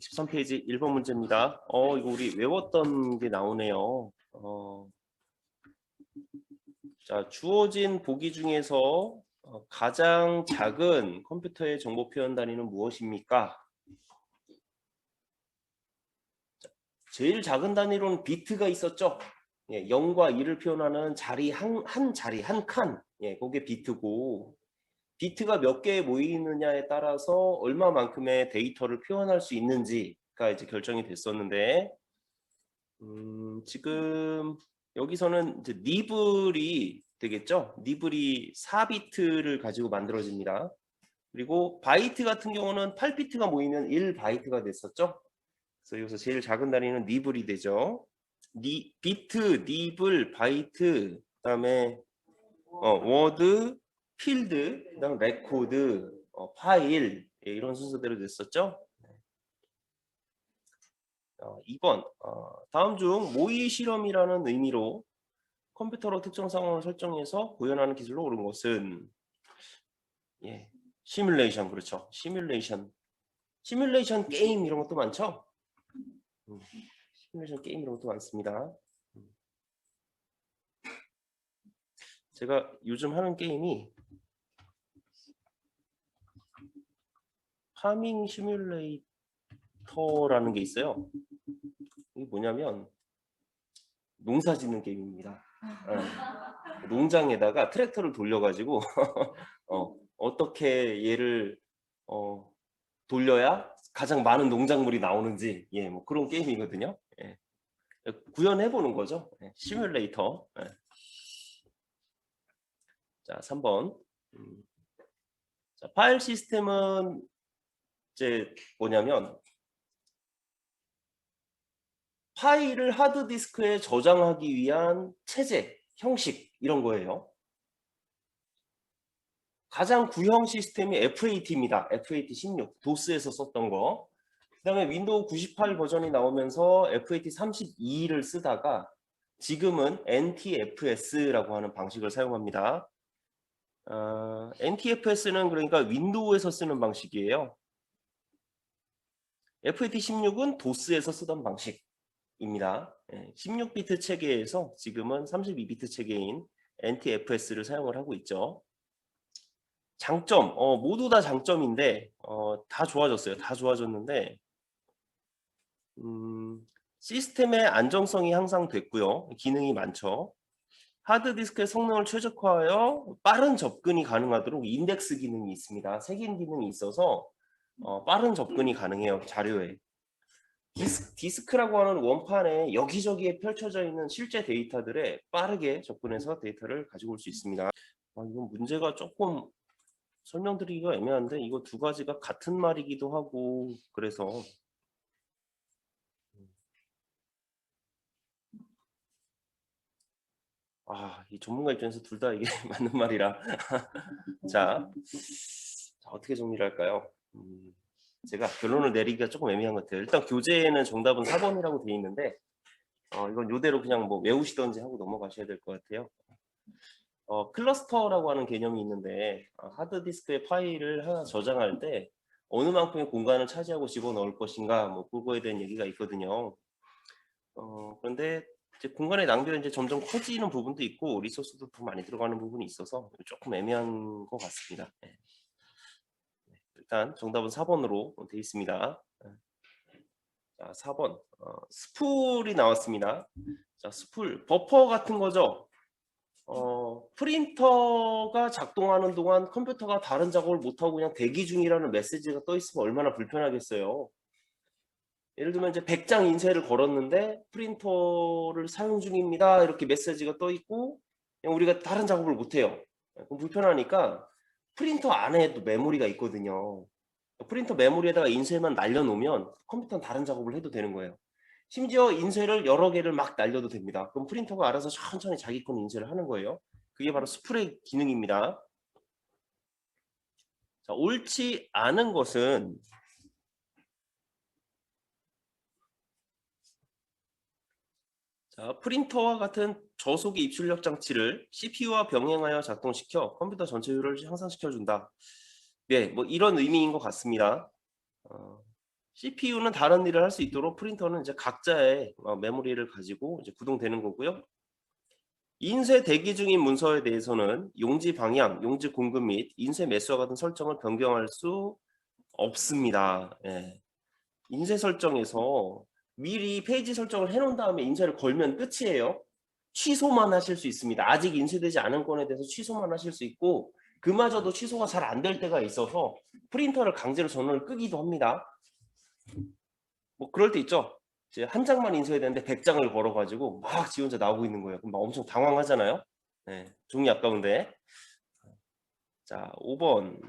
13페이지 1번 문제입니다. 이거 우리 외웠던 게 나오네요. 자, 주어진 보기 중에서 가장 작은 컴퓨터의 정보 표현 단위는 무엇입니까? 자, 제일 작은 단위로는 비트가 있었죠. 예, 0과 2를 표현하는 자리 한 자리 한 칸. 예, 그게 비트고 비트가 몇 개에 모이느냐에 따라서 얼마만큼의 데이터를 표현할 수 있는지가 이제 결정이 됐었는데 지금 여기서는 이제 니블이 되겠죠. 니블이 4비트를 가지고 만들어집니다. 그리고 바이트 같은 경우는 8비트가 모이면 1바이트가 됐었죠. 그래서 여기서 제일 작은 단위는 니블이 되죠. 비트, 니블, 바이트, 그다음에 워드, 필드, 그다음 레코드, 파일, 예, 이런 순서대로 됐었죠. 2번 다음 중 모의 실험이라는 의미로 컴퓨터로 특정 상황을 설정해서 구현하는 기술로 옳은 것은 예, 시뮬레이션. 그렇죠. 시뮬레이션 게임 이런 것도 많죠. 시뮬레이션 게임 이런 것도 많습니다. 제가 요즘 하는 게임이 파밍 시뮬레이터라는 게 있어요. 이게 뭐냐면 농사 짓는 게임입니다. 농장에다가 트랙터를 돌려가지고 어떻게 얘를 돌려야 가장 많은 농작물이 나오는지, 예, 뭐 그런 게임이거든요. 예. 구현해 보는 거죠. 예, 시뮬레이터. 예. 자, 3번. 자, 파일 시스템은 이제 뭐냐면 파일을 하드디스크에 저장하기 위한 체제, 형식 이런 거예요. 가장 구형 시스템이 FAT입니다. FAT16, 도스에서 썼던 거. 그 다음에 윈도우 98 버전이 나오면서 FAT32를 쓰다가 지금은 NTFS라고 하는 방식을 사용합니다. NTFS는 그러니까 윈도우에서 쓰는 방식이에요. FAT16은 도스에서 쓰던 방식입니다. 16비트 체계에서 지금은 32비트 체계인 NTFS를 사용을 하고 있죠. 장점, 모두 다 장점인데 다 좋아졌어요. 다 좋아졌는데 시스템의 안정성이 향상됐고요. 기능이 많죠. 하드디스크의 성능을 최적화하여 빠른 접근이 가능하도록 인덱스 기능이 있습니다. 색인 기능이 있어서 빠른 접근이 가능해요. 자료에. 디스크라고 하는 원판에 여기저기에 펼쳐져 있는 실제 데이터들에 빠르게 접근해서 데이터를 가지고 올 수 있습니다. 이건 문제가 조금 설명드리기가 애매한데 이거 두 가지가 같은 말이기도 하고 그래서 이 전문가 입장에서 둘 다 이게 맞는 말이라 자, 어떻게 정리를 할까요? 제가 결론을 내리기가 조금 애매한 것 같아요. 일단 교재에는 정답은 4번이라고 되어 있는데 이건 이대로 그냥 뭐 외우시던지 하고 넘어가셔야 될 것 같아요. 클러스터라고 하는 개념이 있는데 하드디스크에 파일을 하나 저장할 때 어느 만큼의 공간을 차지하고 집어넣을 것인가 뭐 그거에 대한 얘기가 있거든요. 그런데 이제 공간의 낭비가 이제 점점 커지는 부분도 있고 리소스도 더 많이 들어가는 부분이 있어서 조금 애매한 것 같습니다. 네. 일단 정답은 4번으로 되어 있습니다. 자, 4번 스풀이 나왔습니다. 자, 스풀 버퍼 같은 거죠. 프린터가 작동하는 동안 컴퓨터가 다른 작업을 못하고 그냥 대기 중이라는 메시지가 떠 있으면 얼마나 불편하겠어요. 예를 들면 이제 100장 인쇄를 걸었는데 프린터를 사용 중입니다. 이렇게 메시지가 떠 있고 그냥 우리가 다른 작업을 못해요. 그럼 불편하니까 프린터 안에도 메모리가 있거든요. 프린터 메모리에다가 인쇄만 날려놓으면 컴퓨터는 다른 작업을 해도 되는 거예요. 심지어 인쇄를 여러 개를 막 날려도 됩니다. 그럼 프린터가 알아서 천천히 자기 건 인쇄를 하는 거예요. 그게 바로 스프레이 기능입니다. 자, 옳지 않은 것은 자, 프린터와 같은 저속의 입출력 장치를 CPU와 병행하여 작동시켜 컴퓨터 전체 효율을 향상시켜준다. 네, 뭐 이런 의미인 것 같습니다. CPU는 다른 일을 할 수 있도록 프린터는 이제 각자의 메모리를 가지고 이제 구동되는 거고요. 인쇄 대기 중인 문서에 대해서는 용지 방향, 용지 공급 및 인쇄 매수와 같은 설정을 변경할 수 없습니다. 예. 인쇄 설정에서 미리 페이지 설정을 해놓은 다음에 인쇄를 걸면 끝이에요. 취소만 하실 수 있습니다. 아직 인쇄되지 않은 건에 대해서 취소만 하실 수 있고, 그마저도 취소가 잘 안 될 때가 있어서 프린터를 강제로 전원을 끄기도 합니다. 뭐 그럴 때 있죠. 이제 한 장만 인쇄해야 되는데 100장을 걸어가지고 막 지 혼자 나오고 있는 거예요. 그럼 막 엄청 당황하잖아요. 네, 종이 아까운데. 자, 5번.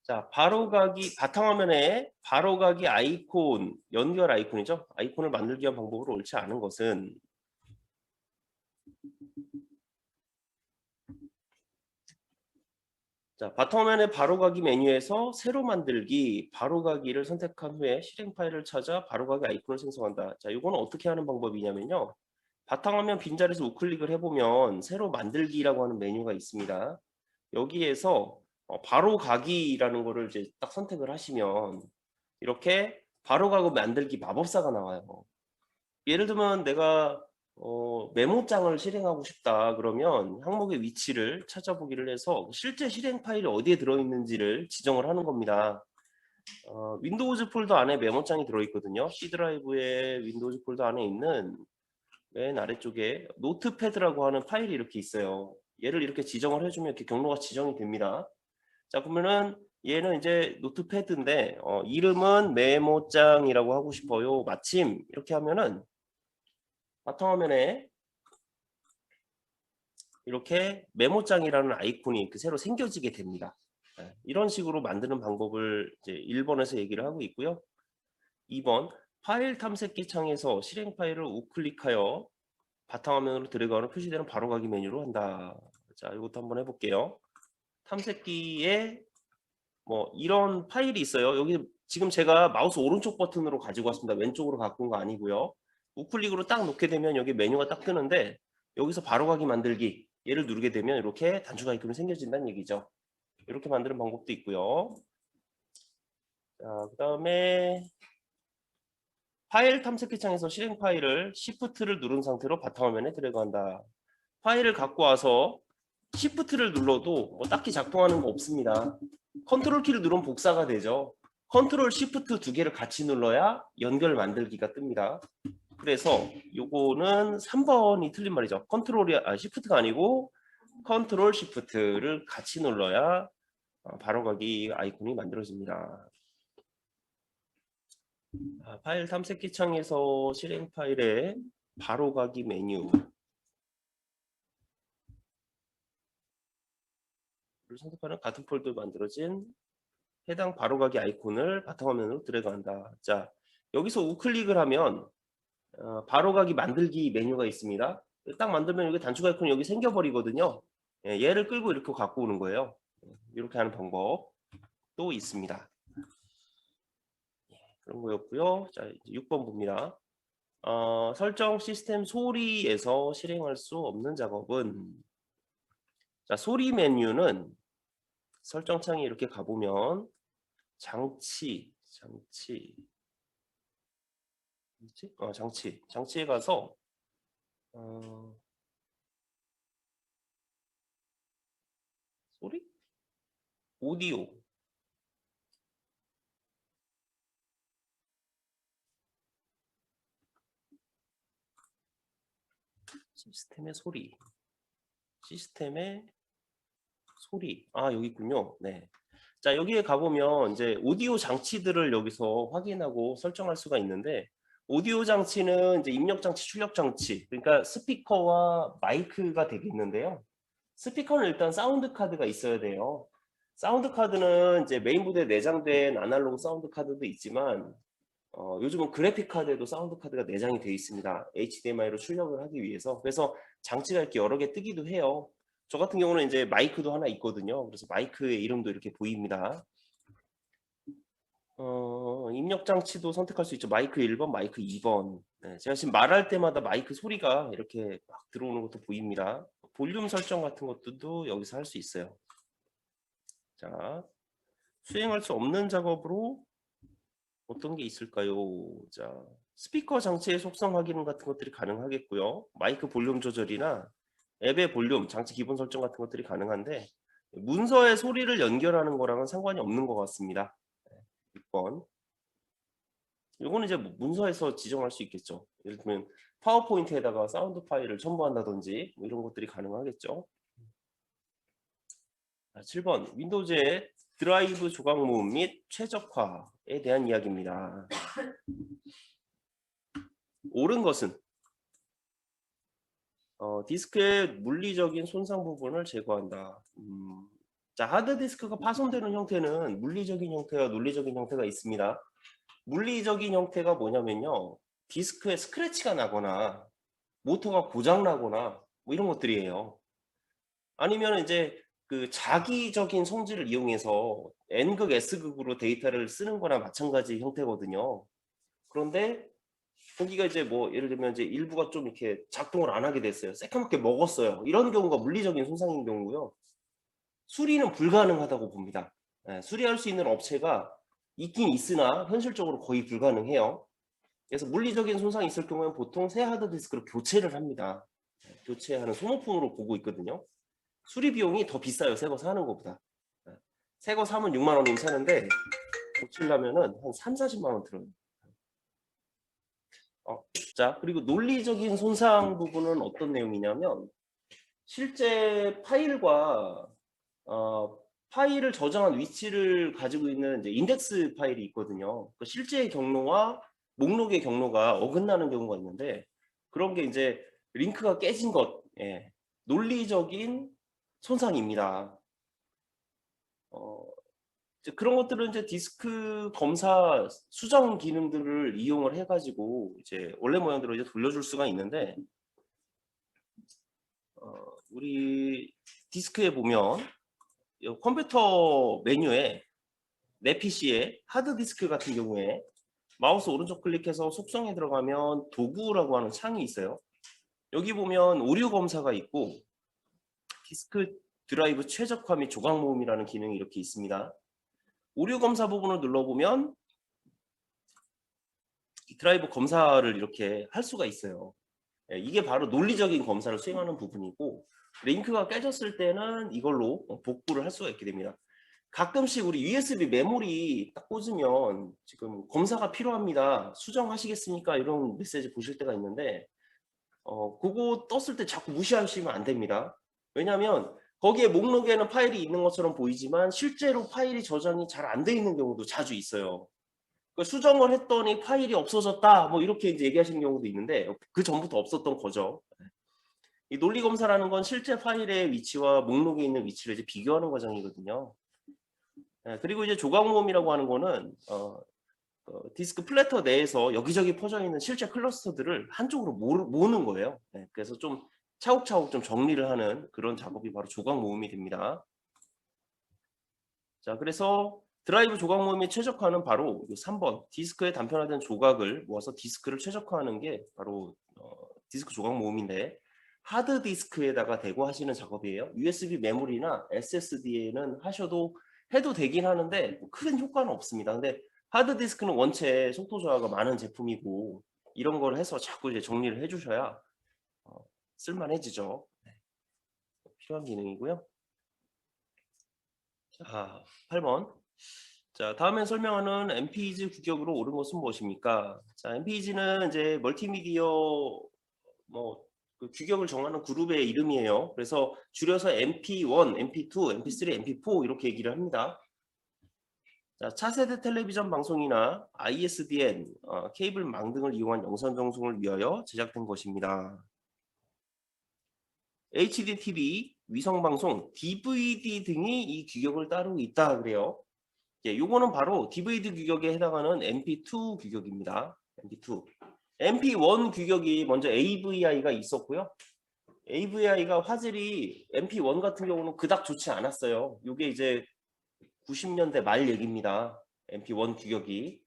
자, 바로가기 바탕화면에 바로가기 아이콘, 연결 아이콘이죠. 아이콘을 만들기 위한 방법으로 옳지 않은 것은, 자, 바탕화면의 바로가기 메뉴에서 새로 만들기, 바로가기를 선택한 후에 실행 파일을 찾아 바로가기 아이콘을 생성한다. 자, 이거는 어떻게 하는 방법이냐면요. 바탕화면 빈자리에서 우클릭을 해보면 새로 만들기라고 하는 메뉴가 있습니다. 여기에서 바로가기라는 거를 이제 딱 선택을 하시면 이렇게 바로가기 만들기 마법사가 나와요. 예를 들면 내가 메모장을 실행하고 싶다 그러면 항목의 위치를 찾아보기를 해서 실제 실행 파일이 어디에 들어있는지를 지정을 하는 겁니다. 윈도우즈 폴더 안에 메모장이 들어있거든요. C 드라이브의 윈도우즈 폴더 안에 있는 맨 아래쪽에 노트패드라고 하는 파일이 이렇게 있어요. 얘를 이렇게 지정을 해주면 이렇게 경로가 지정이 됩니다. 자, 그러면은 얘는 이제 노트패드인데 이름은 메모장이라고 하고 싶어요. 마침 이렇게 하면은 바탕화면에 이렇게 메모장이라는 아이콘이 이렇게 새로 생겨지게 됩니다. 이런 식으로 만드는 방법을 이제 1번에서 얘기를 하고 있고요. 2번 파일 탐색기 창에서 실행 파일을 우클릭하여 바탕화면으로 드래그하는 표시되는 바로가기 메뉴로 한다. 자, 이것도 한번 해볼게요. 탐색기에 뭐 이런 파일이 있어요. 여기 지금 제가 마우스 오른쪽 버튼으로 가지고 왔습니다. 왼쪽으로 갖고 온 거 아니고요. 우클릭으로 딱 놓게 되면 여기 메뉴가 딱 뜨는데 여기서 바로가기 만들기 얘를 누르게 되면 이렇게 단축 아이콘이 생겨진다는 얘기죠. 이렇게 만드는 방법도 있고요. 자, 그 다음에 파일 탐색기 창에서 실행 파일을 Shift를 누른 상태로 바탕화면에 드래그한다. 파일을 갖고 와서 Shift를 눌러도 뭐 딱히 작동하는 거 없습니다. 컨트롤 키를 누르면 복사가 되죠. 컨트롤 Shift 두 개를 같이 눌러야 연결 만들기가 뜹니다. 그래서 요거는 3번이 틀린 말이죠. Shift가 아니고 컨트롤 Shift를 같이 눌러야 바로가기 아이콘이 만들어집니다. 파일 탐색기 창에서 실행 파일에 바로가기 메뉴 선택하는 같은 폴더에 만들어진 해당 바로가기 아이콘을 바탕화면으로 드래그한다. 자, 여기서 우클릭을 하면 바로가기 만들기 메뉴가 있습니다. 딱 만들면 여기 단축 아이콘이 여기 생겨버리거든요. 예, 얘를 끌고 이렇게 갖고 오는 거예요. 이렇게 하는 방법도 있습니다. 예, 그런 거였고요. 자, 이제 6번 봅니다. 설정 시스템 소리에서 실행할 수 없는 작업은, 자, 소리 메뉴는 설정창에 이렇게 가보면 장치에 가서 소리? 오디오. 시스템의 소리. 여기 있군요. 네. 자, 여기에 가보면 이제 오디오 장치들을 여기서 확인하고 설정할 수가 있는데, 오디오 장치는 이제 입력 장치, 출력 장치, 그러니까 스피커와 마이크가 되겠는데요. 스피커는 일단 사운드 카드가 있어야 돼요. 사운드 카드는 이제 메인보드에 내장된 아날로그 사운드 카드도 있지만, 요즘은 그래픽 카드에도 사운드 카드가 내장이 되어 있습니다. HDMI로 출력을 하기 위해서. 그래서 장치가 이렇게 여러 개 뜨기도 해요. 저 같은 경우는 이제 마이크도 하나 있거든요. 그래서 마이크의 이름도 이렇게 보입니다. 입력 장치도 선택할 수 있죠. 마이크 1번, 마이크 2번. 네, 제가 지금 말할 때마다 마이크 소리가 이렇게 막 들어오는 것도 보입니다. 볼륨 설정 같은 것들도 여기서 할 수 있어요. 자, 수행할 수 없는 작업으로 어떤 게 있을까요? 자, 스피커 장치의 속성 확인 같은 것들이 가능하겠고요. 마이크 볼륨 조절이나 앱의 볼륨, 장치 기본 설정 같은 것들이 가능한데 문서의 소리를 연결하는 거랑은 상관이 없는 것 같습니다. 6번. 요거는 이제 문서에서 지정할 수 있겠죠. 예를 들면 파워포인트에다가 사운드 파일을 첨부한다든지 뭐 이런 것들이 가능하겠죠. 7번. 윈도우즈의 드라이브 조각 모음 및 최적화에 대한 이야기입니다. 옳은 것은 디스크의 물리적인 손상 부분을 제거한다. 자, 하드디스크가 파손되는 형태는 물리적인 형태와 논리적인 형태가 있습니다. 물리적인 형태가 뭐냐면요. 디스크에 스크래치가 나거나 모터가 고장 나거나 뭐 이런 것들이에요. 아니면 이제 그 자기적인 성질을 이용해서 N극, S극으로 데이터를 쓰는 거나 마찬가지 형태거든요. 그런데 거기가 이제 뭐 예를 들면 이제 일부가 좀 이렇게 작동을 안 하게 됐어요. 새까맣게 먹었어요. 이런 경우가 물리적인 손상인 경우고요. 수리는 불가능하다고 봅니다. 수리할 수 있는 업체가 있긴 있으나 현실적으로 거의 불가능해요. 그래서 물리적인 손상이 있을 경우에는 보통 새 하드디스크를 교체를 합니다. 교체하는 소모품으로 보고 있거든요. 수리 비용이 더 비싸요. 새 거 사는 것보다. 새 거 사면 6만 원이면 사는데 고치려면은 한 3, 40만 원 들어요. 자, 그리고 논리적인 손상 부분은 어떤 내용이냐면 실제 파일과 파일을 저장한 위치를 가지고 있는 이제 인덱스 파일이 있거든요. 그 실제 경로와 목록의 경로가 어긋나는 경우가 있는데 그런 게 이제 링크가 깨진 것, 논리적인 손상입니다. 이제 그런 것들은 이제 디스크 검사 수정 기능들을 이용을 해가지고 이제 원래 모양대로 이제 돌려줄 수가 있는데 우리 디스크에 보면 컴퓨터 메뉴에 내 PC에 하드디스크 같은 경우에 마우스 오른쪽 클릭해서 속성에 들어가면 도구라고 하는 창이 있어요. 여기 보면 오류 검사가 있고 디스크 드라이브 최적화 및 조각 모음이라는 기능이 이렇게 있습니다. 오류 검사 부분을 눌러보면 드라이브 검사를 이렇게 할 수가 있어요. 이게 바로 논리적인 검사를 수행하는 부분이고 링크가 깨졌을 때는 이걸로 복구를 할 수가 있게 됩니다. 가끔씩 우리 USB 메모리 딱 꽂으면 지금 검사가 필요합니다. 수정하시겠습니까? 이런 메시지 보실 때가 있는데 그거 떴을 때 자꾸 무시하시면 안 됩니다. 왜냐하면 거기에 목록에는 파일이 있는 것처럼 보이지만 실제로 파일이 저장이 잘 안 돼 있는 경우도 자주 있어요. 수정을 했더니 파일이 없어졌다 뭐 이렇게 이제 얘기하시는 경우도 있는데 그 전부터 없었던 거죠. 이 논리 검사라는 건 실제 파일의 위치와 목록에 있는 위치를 이제 비교하는 과정이거든요. 그리고 이제 조각 모음이라고 하는 거는 디스크 플래터 내에서 여기저기 퍼져 있는 실제 클러스터들을 한쪽으로 모으는 거예요. 그래서 좀 차곡차곡 좀 정리를 하는 그런 작업이 바로 조각 모음이 됩니다. 자, 그래서 드라이브 조각 모음의 최적화는 바로 3번 디스크의 단편화된 조각을 모아서 디스크를 최적화하는 게 바로 디스크 조각 모음인데 하드 디스크에다가 대고 하시는 작업이에요. USB 메모리나 SSD에는 해도 되긴 하는데 큰 효과는 없습니다. 근데 하드 디스크는 원체 속도 저하가 많은 제품이고 이런 걸 해서 자꾸 이제 정리를 해주셔야 쓸만해지죠. 필요한 기능이고요. 자, 8번. 자, 다음에 설명하는 MPEG 규격으로 옳은 것은 무엇입니까? 자, MPEG는 이제 멀티미디어 그 규격을 정하는 그룹의 이름이에요. 그래서 줄여서 MP1, MP2, MP3, MP4 이렇게 얘기를 합니다. 자, 차세대 텔레비전 방송이나 ISDN, 케이블망 등을 이용한 영상 방송을 위하여 제작된 것입니다. HD TV, 위성방송, DVD 등이 이 규격을 따르고 있다 그래요. 요거는 바로 DVD 규격에 해당하는 MP2 규격입니다. MP2. MP1 규격이 먼저 AVI가 있었고요. AVI가 화질이 MP1 같은 경우는 그닥 좋지 않았어요. 이게 이제 90년대 말 얘기입니다. MP1 규격이.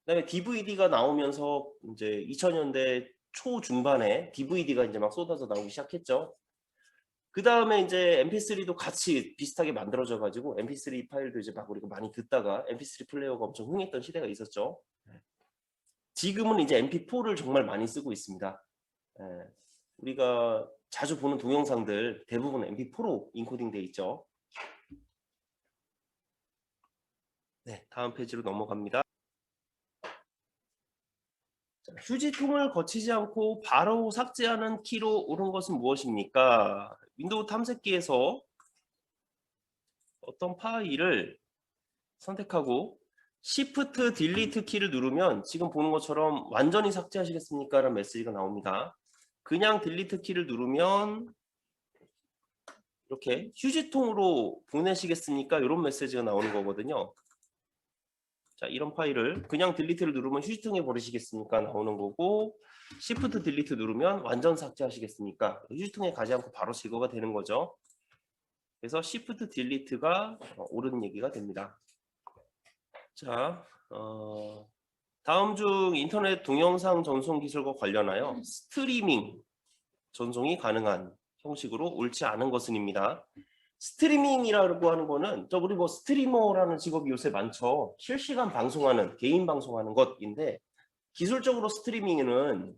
그다음에 DVD가 나오면서 이제 2000년대 초중반에 DVD가 이제 막 쏟아져 나오기 시작했죠. 그 다음에 이제 mp3도 같이 비슷하게 만들어져 가지고 mp3 파일도 이제 막 우리가 많이 듣다가 mp3 플레이어가 엄청 흥했던 시대가 있었죠. 지금은 이제 mp4를 정말 많이 쓰고 있습니다. 우리가 자주 보는 동영상들 대부분 mp4로 인코딩 돼 있죠. 네, 다음 페이지로 넘어갑니다. 자, 휴지통을 거치지 않고 바로 삭제하는 키로 옳은 것은 무엇입니까? 윈도우 탐색기에서 어떤 파일을 선택하고 Shift Delete 키를 누르면 지금 보는 것처럼 완전히 삭제하시겠습니까? 라는 메시지가 나옵니다. 그냥 딜리트 키를 누르면 이렇게 휴지통으로 보내시겠습니까? 이런 메시지가 나오는 거거든요. 자, 이런 파일을 그냥 딜리트를 누르면 휴지통에 버리시겠습니까? 나오는 거고, Shift 딜리트 누르면 완전 삭제하시겠습니까? 휴지통에 가지 않고 바로 제거가 되는 거죠. 그래서 Shift 딜리트가 옳은 얘기가 됩니다. 자, 다음 중 인터넷 동영상 전송 기술과 관련하여 스트리밍 전송이 가능한 형식으로 옳지 않은 것은입니다. 스트리밍이라고 하는 거는 우리 뭐 스트리머라는 직업이 요새 많죠. 실시간 방송하는, 개인 방송하는 것인데, 기술적으로 스트리밍은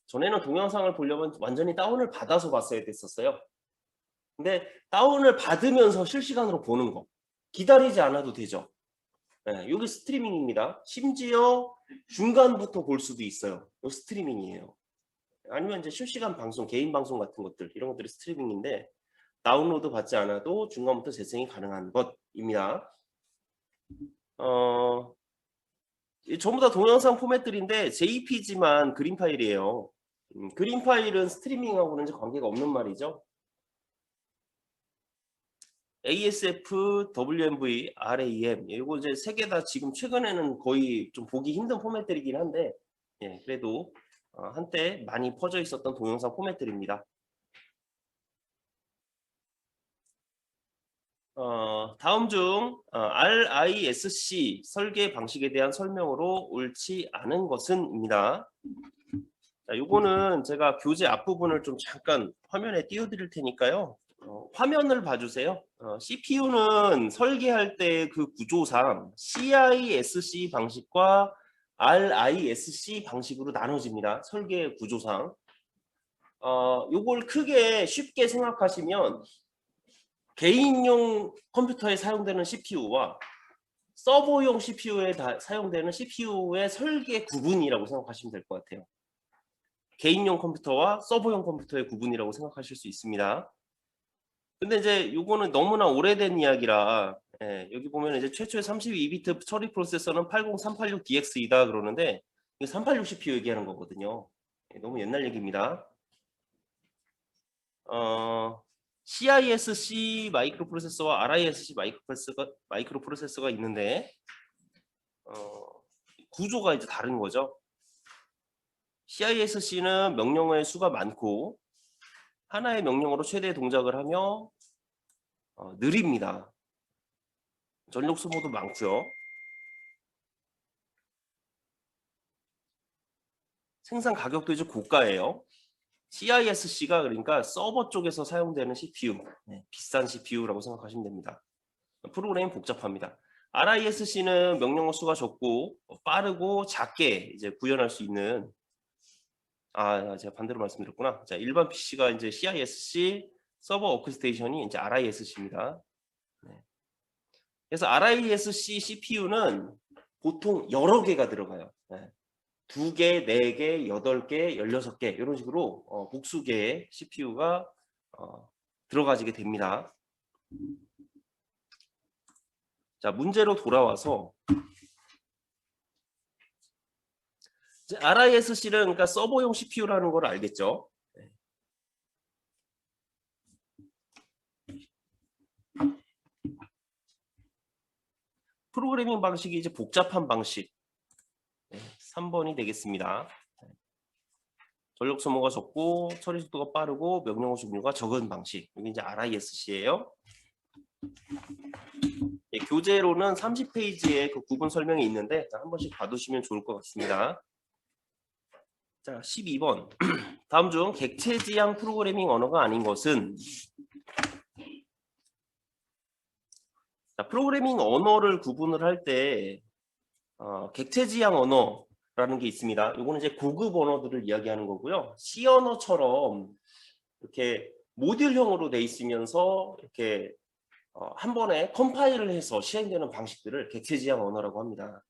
전에는 동영상을 보려면 완전히 다운을 받아서 봤어야 됐었어요. 근데 다운을 받으면서 실시간으로 보는 거, 기다리지 않아도 되죠. 네, 이게 스트리밍입니다. 심지어 중간부터 볼 수도 있어요. 이거 스트리밍이에요. 아니면 이제 실시간 방송, 개인 방송 같은 것들, 이런 것들이 스트리밍인데, 다운로드 받지 않아도 중간부터 재생이 가능한 것입니다. 전부 다 동영상 포맷들인데 JPG만 그림 파일이에요. 그림 파일은 스트리밍하고는 이제 관계가 없는 말이죠. ASF, WMV, RAM 이거 이제 세 개 다 지금 최근에는 거의 좀 보기 힘든 포맷들이긴 한데, 예, 그래도 한때 많이 퍼져 있었던 동영상 포맷들입니다. 다음 중 RISC 설계 방식에 대한 설명으로 옳지 않은 것은입니다. 자, 요거는 제가 교재 앞부분을 좀 잠깐 화면에 띄워드릴 테니까요. 화면을 봐주세요. CPU는 설계할 때 그 구조상 CISC 방식과 RISC 방식으로 나눠집니다. 설계 구조상. 요걸 크게 쉽게 생각하시면 개인용 컴퓨터에 사용되는 CPU와 서버용 CPU에 사용되는 CPU의 설계 구분이라고 생각하시면 될 것 같아요. 개인용 컴퓨터와 서버용 컴퓨터의 구분이라고 생각하실 수 있습니다. 근데 이제 요거는 너무나 오래된 이야기라, 예, 여기 보면 이제 최초의 32비트 처리 프로세서는 80386DX이다 그러는데 이게 386 CPU 얘기하는 거거든요. 예, 너무 옛날 얘기입니다. CISC 마이크로 프로세서와 RISC 마이크로 프로세서가 있는데 구조가 이제 다른 거죠. CISC는 명령어의 수가 많고 하나의 명령어로 최대 동작을 하며 느립니다. 전력 소모도 많고요. 생산 가격도 이제 고가예요. CISC가 그러니까 서버 쪽에서 사용되는 CPU, 비싼 CPU라고 생각하시면 됩니다. 프로그램이 복잡합니다. RISC는 명령어 수가 적고 빠르고 작게 이제 구현할 수 있는, 제가 반대로 말씀드렸구나. 자, 일반 PC가 이제 CISC, 서버 워크스테이션이 이제 RISC입니다. 네. 그래서 RISC CPU는 보통 여러 개가 들어가요. 네. 2개, 4개, 8개, 16개 이런 식으로 복수개의 CPU가 들어가지게 됩니다. 자, 문제로 돌아와서 RISC는 그러니까 서버용 CPU라는 걸 알겠죠? 네. 프로그래밍 방식이 이제 복잡한 방식. 3번이 되겠습니다. 전력 소모가 적고 처리 속도가 빠르고 명령어 종류가 적은 방식. 이게 이제 RISC예요. 예, 교재로는 30페이지에 그 구분 설명이 있는데 한 번씩 봐두시면 좋을 것 같습니다. 자, 12번. 다음 중 객체지향 프로그래밍 언어가 아닌 것은? 자, 프로그래밍 언어를 구분을 할 때 객체지향 언어라는 게 있습니다. 이거는 이제 고급 언어들을 이야기하는 거고요. C 언어처럼 이렇게 모듈형으로 돼 있으면서 이렇게 한 번에 컴파일을 해서 실행되는 방식들을 객체지향 언어라고 합니다.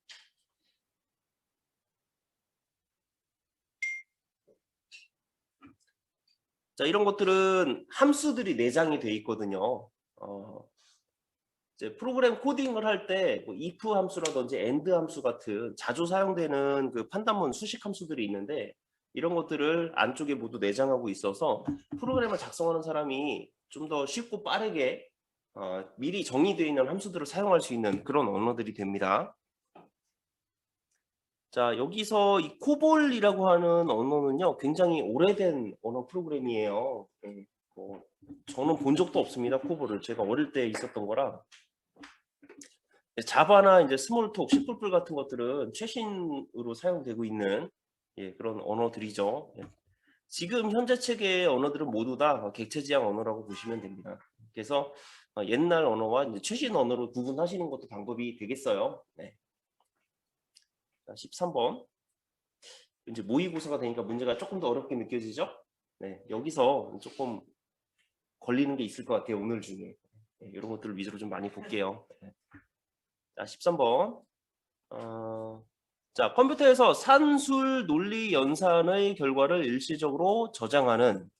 자, 이런 것들은 함수들이 내장이 돼 있거든요. 이제 프로그램 코딩을 할 때 뭐 if 함수라든지 and 함수 같은 자주 사용되는 그 판단문 수식 함수들이 있는데 이런 것들을 안쪽에 모두 내장하고 있어서 프로그램을 작성하는 사람이 좀 더 쉽고 빠르게 미리 정의되어 있는 함수들을 사용할 수 있는 그런 언어들이 됩니다. 자, 여기서 이 코볼이라고 하는 언어는요, 굉장히 오래된 언어 프로그램이에요. 저는 본 적도 없습니다, 코볼을. 제가 어릴 때 있었던 거라. 자바나 이제 스몰톡, C++ 같은 것들은 최신으로 사용되고 있는 그런 언어들이죠. 지금 현재 체계의 언어들은 모두 다 객체지향 언어라고 보시면 됩니다. 그래서 옛날 언어와 이제 최신 언어로 구분하시는 것도 방법이 되겠어요. 네. 자, 13번. 이제 모의고사가 되니까 문제가 조금 더 어렵게 느껴지죠? 네, 여기서 조금 걸리는 게 있을 것 같아요, 오늘 중에. 네, 이런 것들을 위주로 좀 많이 볼게요. 네. 자, 13번. 자, 컴퓨터에서 산술 논리 연산의 결과를 일시적으로 저장하는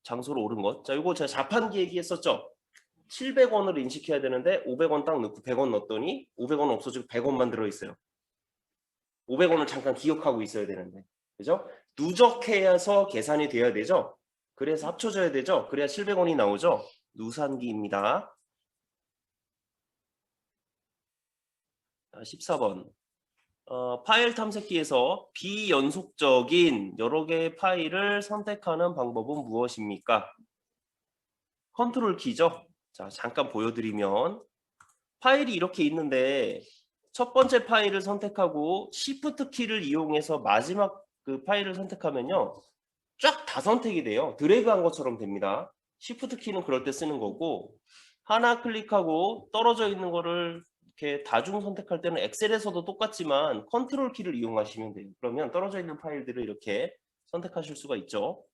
장소로 옳은 것. 자, 이거 제가 자판기 얘기했었죠? 700원을 인식해야 되는데 500원 딱 넣고 100원 넣었더니 500원 없어지고 100원만 들어있어요. 500원을 잠깐 기억하고 있어야 되는데. 그죠? 누적해서 계산이 돼야 되죠? 그래서 합쳐져야 되죠? 그래야 700원이 나오죠? 누산기입니다. 14번. 파일 탐색기에서 비연속적인 여러 개의 파일을 선택하는 방법은 무엇입니까? 컨트롤 키죠? 자, 잠깐 보여드리면 파일이 이렇게 있는데 첫 번째 파일을 선택하고 Shift 키를 이용해서 마지막 그 파일을 선택하면요. 쫙 다 선택이 돼요. 드래그 한 것처럼 됩니다. Shift 키는 그럴 때 쓰는 거고 하나 클릭하고 떨어져 있는 거를 이렇게 다중 선택할 때는 엑셀에서도 똑같지만 컨트롤 키를 이용하시면 돼요. 그러면 떨어져 있는 파일들을 이렇게 선택하실 수가 있죠.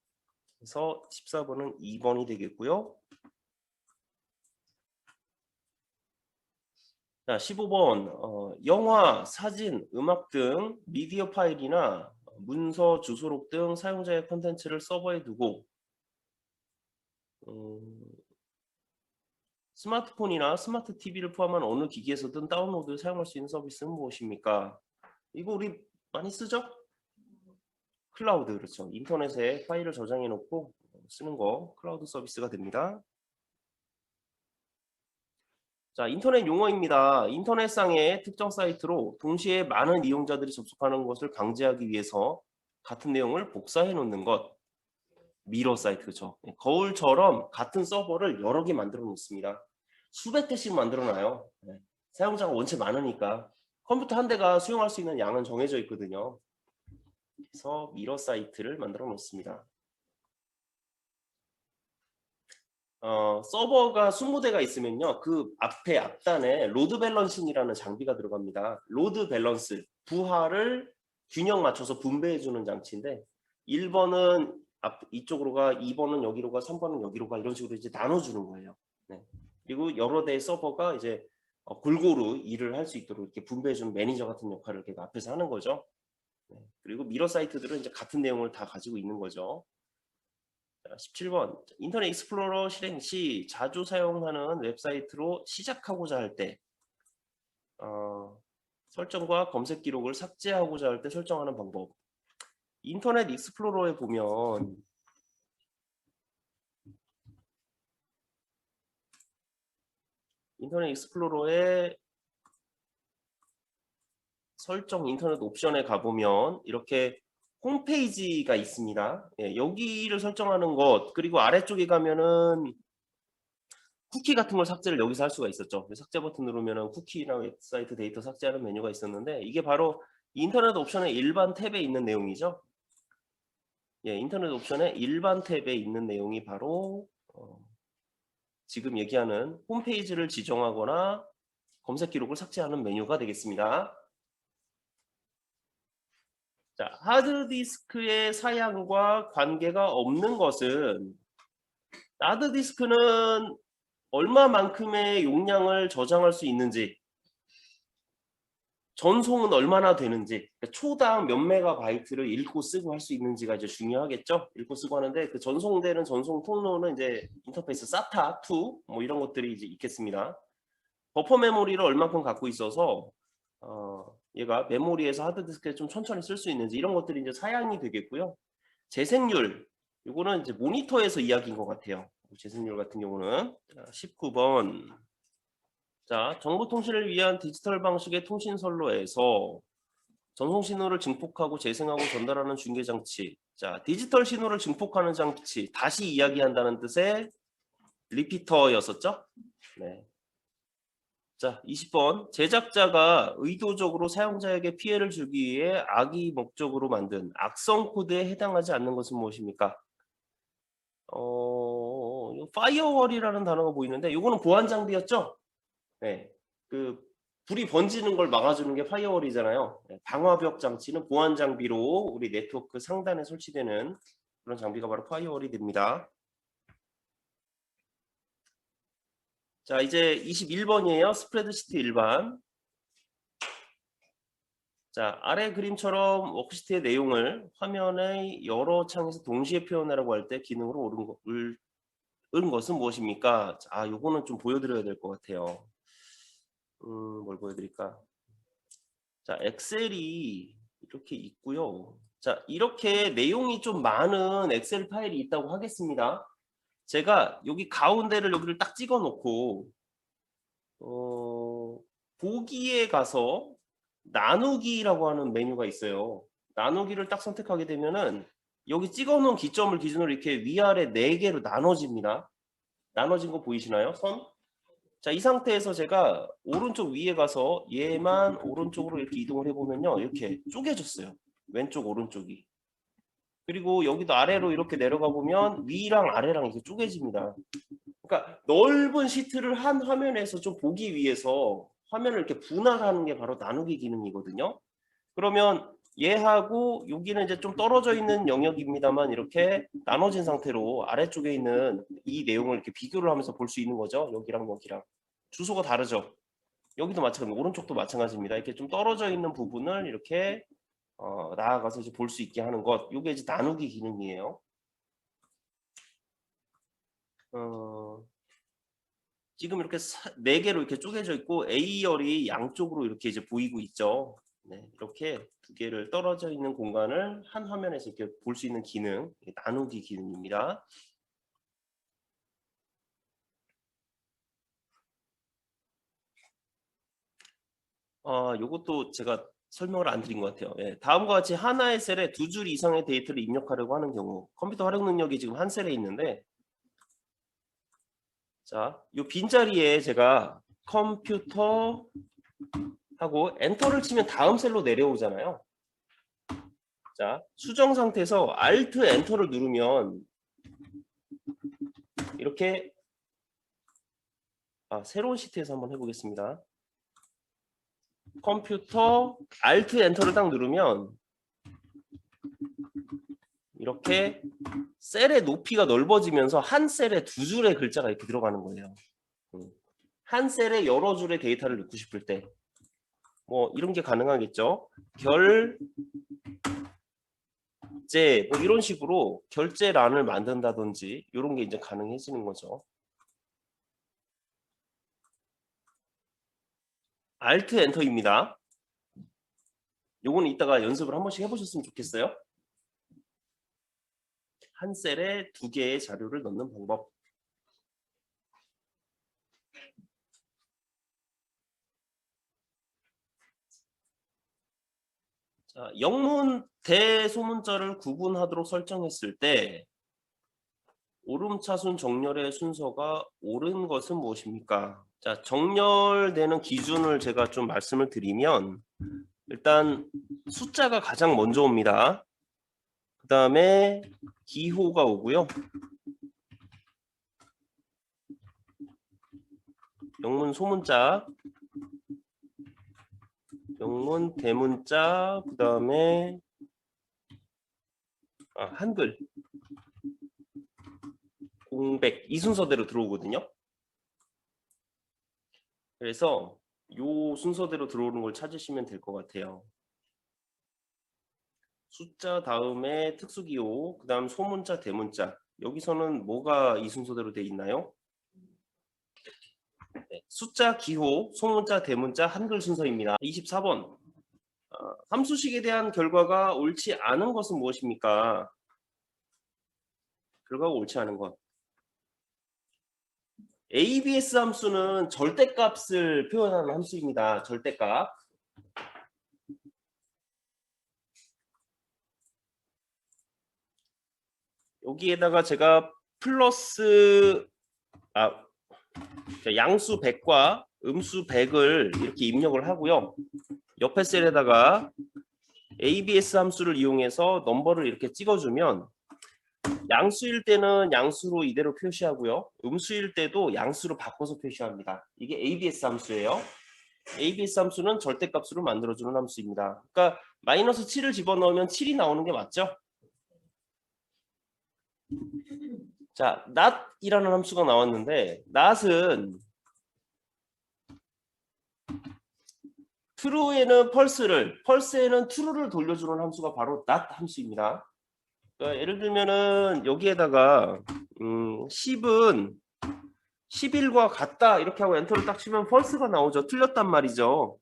그래서 14번은 2번이 되겠고요. 자, 15번. 영화, 사진, 음악 등 미디어 파일이나 문서, 주소록 등 사용자의 콘텐츠를 서버에 두고 스마트폰이나 스마트 TV를 포함한 어느 기기에서든 다운로드 사용할 수 있는 서비스는 무엇입니까? 이거 우리 많이 쓰죠? 클라우드, 그렇죠. 인터넷에 파일을 저장해 놓고 쓰는 거 클라우드 서비스가 됩니다. 자, 인터넷 용어입니다. 인터넷상의 특정 사이트로 동시에 많은 이용자들이 접속하는 것을 방지하기 위해서 같은 내용을 복사해 놓는 것. 미러 사이트죠. 거울처럼 같은 서버를 여러 개 만들어 놓습니다. 수백 대씩 만들어 놔요. 사용자가 원체 많으니까 컴퓨터 한 대가 수용할 수 있는 양은 정해져 있거든요. 그래서 미러 사이트를 만들어 놓습니다. 서버가 20대가 있으면요. 그 앞에 앞단에 로드 밸런싱이라는 장비가 들어갑니다. 로드 밸런스, 부하를 균형 맞춰서 분배해주는 장치인데 1번은 이쪽으로 가, 2번은 여기로 가, 3번은 여기로 가 이런 식으로 이제 나눠주는 거예요. 네. 그리고 여러 대의 서버가 이제 골고루 일을 할 수 있도록 이렇게 분배해주는 매니저 같은 역할을 이렇게 앞에서 하는 거죠. 네. 그리고 미러 사이트들은 이제 같은 내용을 다 가지고 있는 거죠. 17번 인터넷 익스플로러 실행 시 자주 사용하는 웹사이트로 시작하고자 할 때 설정과 검색 기록을 삭제하고자 할 때 설정하는 방법. 인터넷 익스플로러에 보면 인터넷 익스플로러의 설정 인터넷 옵션에 가보면 이렇게 홈페이지가 있습니다. 여기를 설정하는 것 그리고 아래쪽에 가면은 쿠키 같은 걸 삭제를 여기서 할 수가 있었죠. 삭제 버튼 누르면 쿠키나 웹사이트 데이터 삭제하는 메뉴가 있었는데 이게 바로 인터넷 옵션의 일반 탭에 있는 내용이죠. 예, 인터넷 옵션의 일반 탭에 있는 내용이 바로 지금 얘기하는 홈페이지를 지정하거나 검색 기록을 삭제하는 메뉴가 되겠습니다. 자, 하드디스크의 사양과 관계가 없는 것은 하드디스크는 얼마만큼의 용량을 저장할 수 있는지, 전송은 얼마나 되는지, 그러니까 초당 몇 메가바이트를 읽고 쓰고 할 수 있는지가 이제 중요하겠죠. 읽고 쓰고 하는데 그 전송되는 전송 통로는 이제 인터페이스 SATA2 뭐 이런 것들이 이제 있겠습니다. 버퍼 메모리를 얼마큼 갖고 있어서 얘가 메모리에서 하드디스크에 좀 천천히 쓸 수 있는지 이런 것들이 이제 사양이 되겠고요. 재생률, 이거는 이제 모니터에서 이야기인 것 같아요. 재생률 같은 경우는 19번. 자, 정보통신을 위한 디지털 방식의 통신선로에서 전송 신호를 증폭하고 재생하고 전달하는 중계 장치. 자, 디지털 신호를 증폭하는 장치. 다시 이야기한다는 뜻의 리피터였었죠? 네. 자, 20번. 제작자가 의도적으로 사용자에게 피해를 주기 위해 악의 목적으로 만든 악성 코드에 해당하지 않는 것은 무엇입니까? 파이어월이라는 단어가 보이는데 이거는 보안 장비였죠? 네. 그 불이 번지는 걸 막아주는 게 파이어월이잖아요. 네, 방화벽 장치는 보안 장비로 우리 네트워크 상단에 설치되는 그런 장비가 바로 파이어월이 됩니다. 자, 이제 21번이에요. 스프레드시트 일반. 자, 아래 그림처럼 워크시트의 내용을 화면의 여러 창에서 동시에 표현하라고 할 때 기능으로 옳은 것은 무엇입니까? 자, 요거는 좀 보여드려야 될 것 같아요. 뭘 보여드릴까? 자, 엑셀이 이렇게 있고요. 자, 이렇게 내용이 좀 많은 엑셀 파일이 있다고 하겠습니다. 제가 여기 가운데를 여기를 딱 찍어 놓고 보기에 가서 나누기라고 하는 메뉴가 있어요. 나누기를 딱 선택하게 되면은 여기 찍어 놓은 기점을 기준으로 이렇게 위아래 4개로 나눠집니다. 나눠진 거 보이시나요? 선? 자, 이 상태에서 제가 오른쪽 위에 가서 얘만 오른쪽으로 이렇게 이동을 해보면요. 이렇게 쪼개졌어요. 왼쪽 오른쪽이. 그리고 여기도 아래로 이렇게 내려가 보면 위랑 아래랑 이렇게 쪼개집니다. 그러니까 넓은 시트를 한 화면에서 좀 보기 위해서 화면을 이렇게 분할하는 게 바로 나누기 기능이거든요. 그러면 얘하고 여기는 이제 좀 떨어져 있는 영역입니다만 이렇게 나눠진 상태로 아래쪽에 있는 이 내용을 이렇게 비교를 하면서 볼 수 있는 거죠. 여기랑 여기랑. 주소가 다르죠. 여기도 마찬가지, 오른쪽도 마찬가지입니다. 이렇게 좀 떨어져 있는 부분을 이렇게 나아가서 이제 볼 수 있게 하는 것. 이게 이제 나누기 기능이에요. 지금 이렇게 4개로 이렇게 쪼개져 있고 A열이 양쪽으로 이렇게 이제 보이고 있죠. 네, 이렇게 2개를 떨어져 있는 공간을 한 화면에서 이렇게 볼 수 있는 기능, 나누기 기능입니다. 요것도 제가 설명을 안 드린 것 같아요. 예, 다음과 같이 하나의 셀에 2줄 이상의 데이터를 입력하려고 하는 경우 컴퓨터 활용 능력이 지금 한 셀에 있는데 자, 요 빈자리에 제가 컴퓨터 하고 엔터를 치면 다음 셀로 내려오잖아요. 자, 수정 상태에서 Alt 엔터를 누르면 이렇게 새로운 시트에서 한번 해보겠습니다. 컴퓨터 Alt 엔터를 딱 누르면 이렇게 셀의 높이가 넓어지면서 한 셀에 2줄의 글자가 이렇게 들어가는 거예요. 한 셀에 여러 줄의 데이터를 넣고 싶을 때 뭐 이런 게 가능하겠죠. 결제 뭐 이런 식으로 결제란을 만든다든지 이런 게 이제 가능해지는 거죠. Alt 엔터입니다. 요거는 이따가 연습을 한 번씩 해보셨으면 좋겠어요. 한 셀에 2개의 자료를 넣는 방법. 자, 영문 대소문자를 구분하도록 설정했을 때 오름차순 정렬의 순서가 옳은 것은 무엇입니까? 자, 정렬되는 기준을 제가 좀 말씀을 드리면 일단 숫자가 가장 먼저 옵니다. 그 다음에 기호가 오고요. 영문 소문자, 영문 대문자, 그 다음에 한글, 공백 이 순서대로 들어오거든요. 그래서 요 순서대로 들어오는 걸 찾으시면 될 것 같아요. 숫자 다음에 특수기호, 그 다음 소문자, 대문자. 여기서는 뭐가 이 순서대로 돼 있나요? 네, 숫자, 기호, 소문자, 대문자, 한글 순서입니다. 24번. 함수식에 대한 결과가 옳지 않은 것은 무엇입니까? 결과가 옳지 않은 것. ABS 함수는 절대값을 표현하는 함수입니다. 절대값. 여기에다가 제가 플러스 양수 100과 음수 100을 이렇게 입력을 하고요. 옆에 셀에다가 ABS 함수를 이용해서 넘버를 이렇게 찍어주면 양수일 때는 양수로 이대로 표시하고요. 음수일 때도 양수로 바꿔서 표시합니다. 이게 ABS 함수예요. ABS 함수는 절대값으로 만들어주는 함수입니다. 그러니까 마이너스 7을 집어넣으면 7이 나오는 게 맞죠? 자, not이라는 함수가 나왔는데 not은 true에는 펄스에는 true를 돌려주는 함수가 바로 not 함수입니다. 그러니까 예를 들면은 여기에다가 10은 11과 같다 이렇게 하고 엔터를 딱 치면 펄스가 나오죠. 틀렸단 말이죠.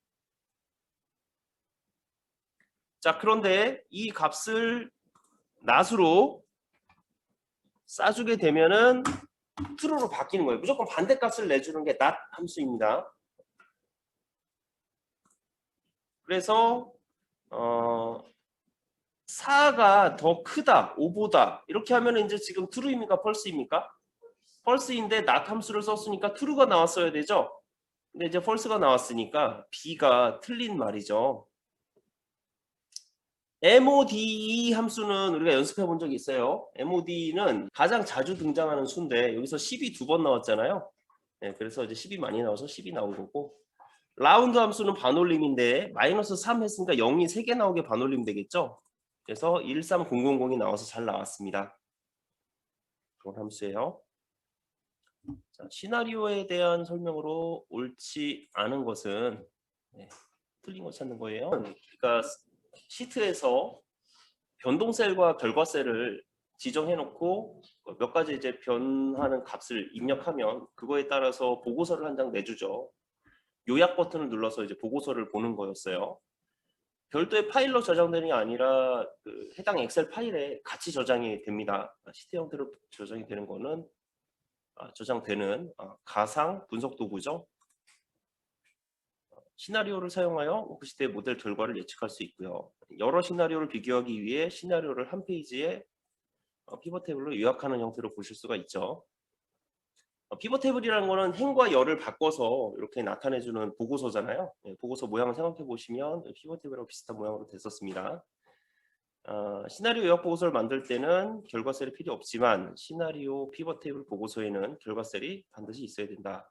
자, 그런데 이 값을 not으로 싸주게 되면은 true로 바뀌는 거예요. 무조건 반대값을 내주는 게 not 함수입니다. 그래서 4가 더 크다, 5보다 이렇게 하면 이제 지금 true입니까? false입니까? false인데 not 함수를 썼으니까 true가 나왔어야 되죠. 근데 이제 false가 나왔으니까 B가 틀린 말이죠. MODE 함수는 우리가 연습해 본 적이 있어요. MOD는 가장 자주 등장하는 수인데 여기서 10이 2번 나왔잖아요. 네, 그래서 이제 10이 많이 나와서 10이 나온 거고, 라운드 함수는 반올림인데 마이너스 3 했으니까 0이 3개 나오게 반올림 되겠죠. 그래서 13000이 나와서 잘 나왔습니다. 그런 함수예요. 자, 시나리오에 대한 설명으로 옳지 않은 것은 틀린 거 찾는 거예요. 그러니까 시트에서 변동셀과 결과셀을 지정해 놓고 몇 가지 이제 변하는 값을 입력하면 그거에 따라서 보고서를 한 장 내주죠. 요약 버튼을 눌러서 이제 보고서를 보는 거였어요. 별도의 파일로 저장되는 게 아니라 그 해당 엑셀 파일에 같이 저장이 됩니다. 시트 형태로 저장이 되는 거는 저장되는 가상 분석 도구죠. 시나리오를 사용하여 워크시트의 모델 결과를 예측할 수 있고요. 여러 시나리오를 비교하기 위해 시나리오를 한 페이지에 피벗 테이블로 요약하는 형태로 보실 수가 있죠. 피벗 테이블이라는 거는 행과 열을 바꿔서 이렇게 나타내주는 보고서잖아요. 보고서 모양을 생각해 보시면 피벗 테이블하고 비슷한 모양으로 됐었습니다. 시나리오 요약 보고서를 만들 때는 결과셀이 필요 없지만 시나리오 피벗 테이블 보고서에는 결과셀이 반드시 있어야 된다.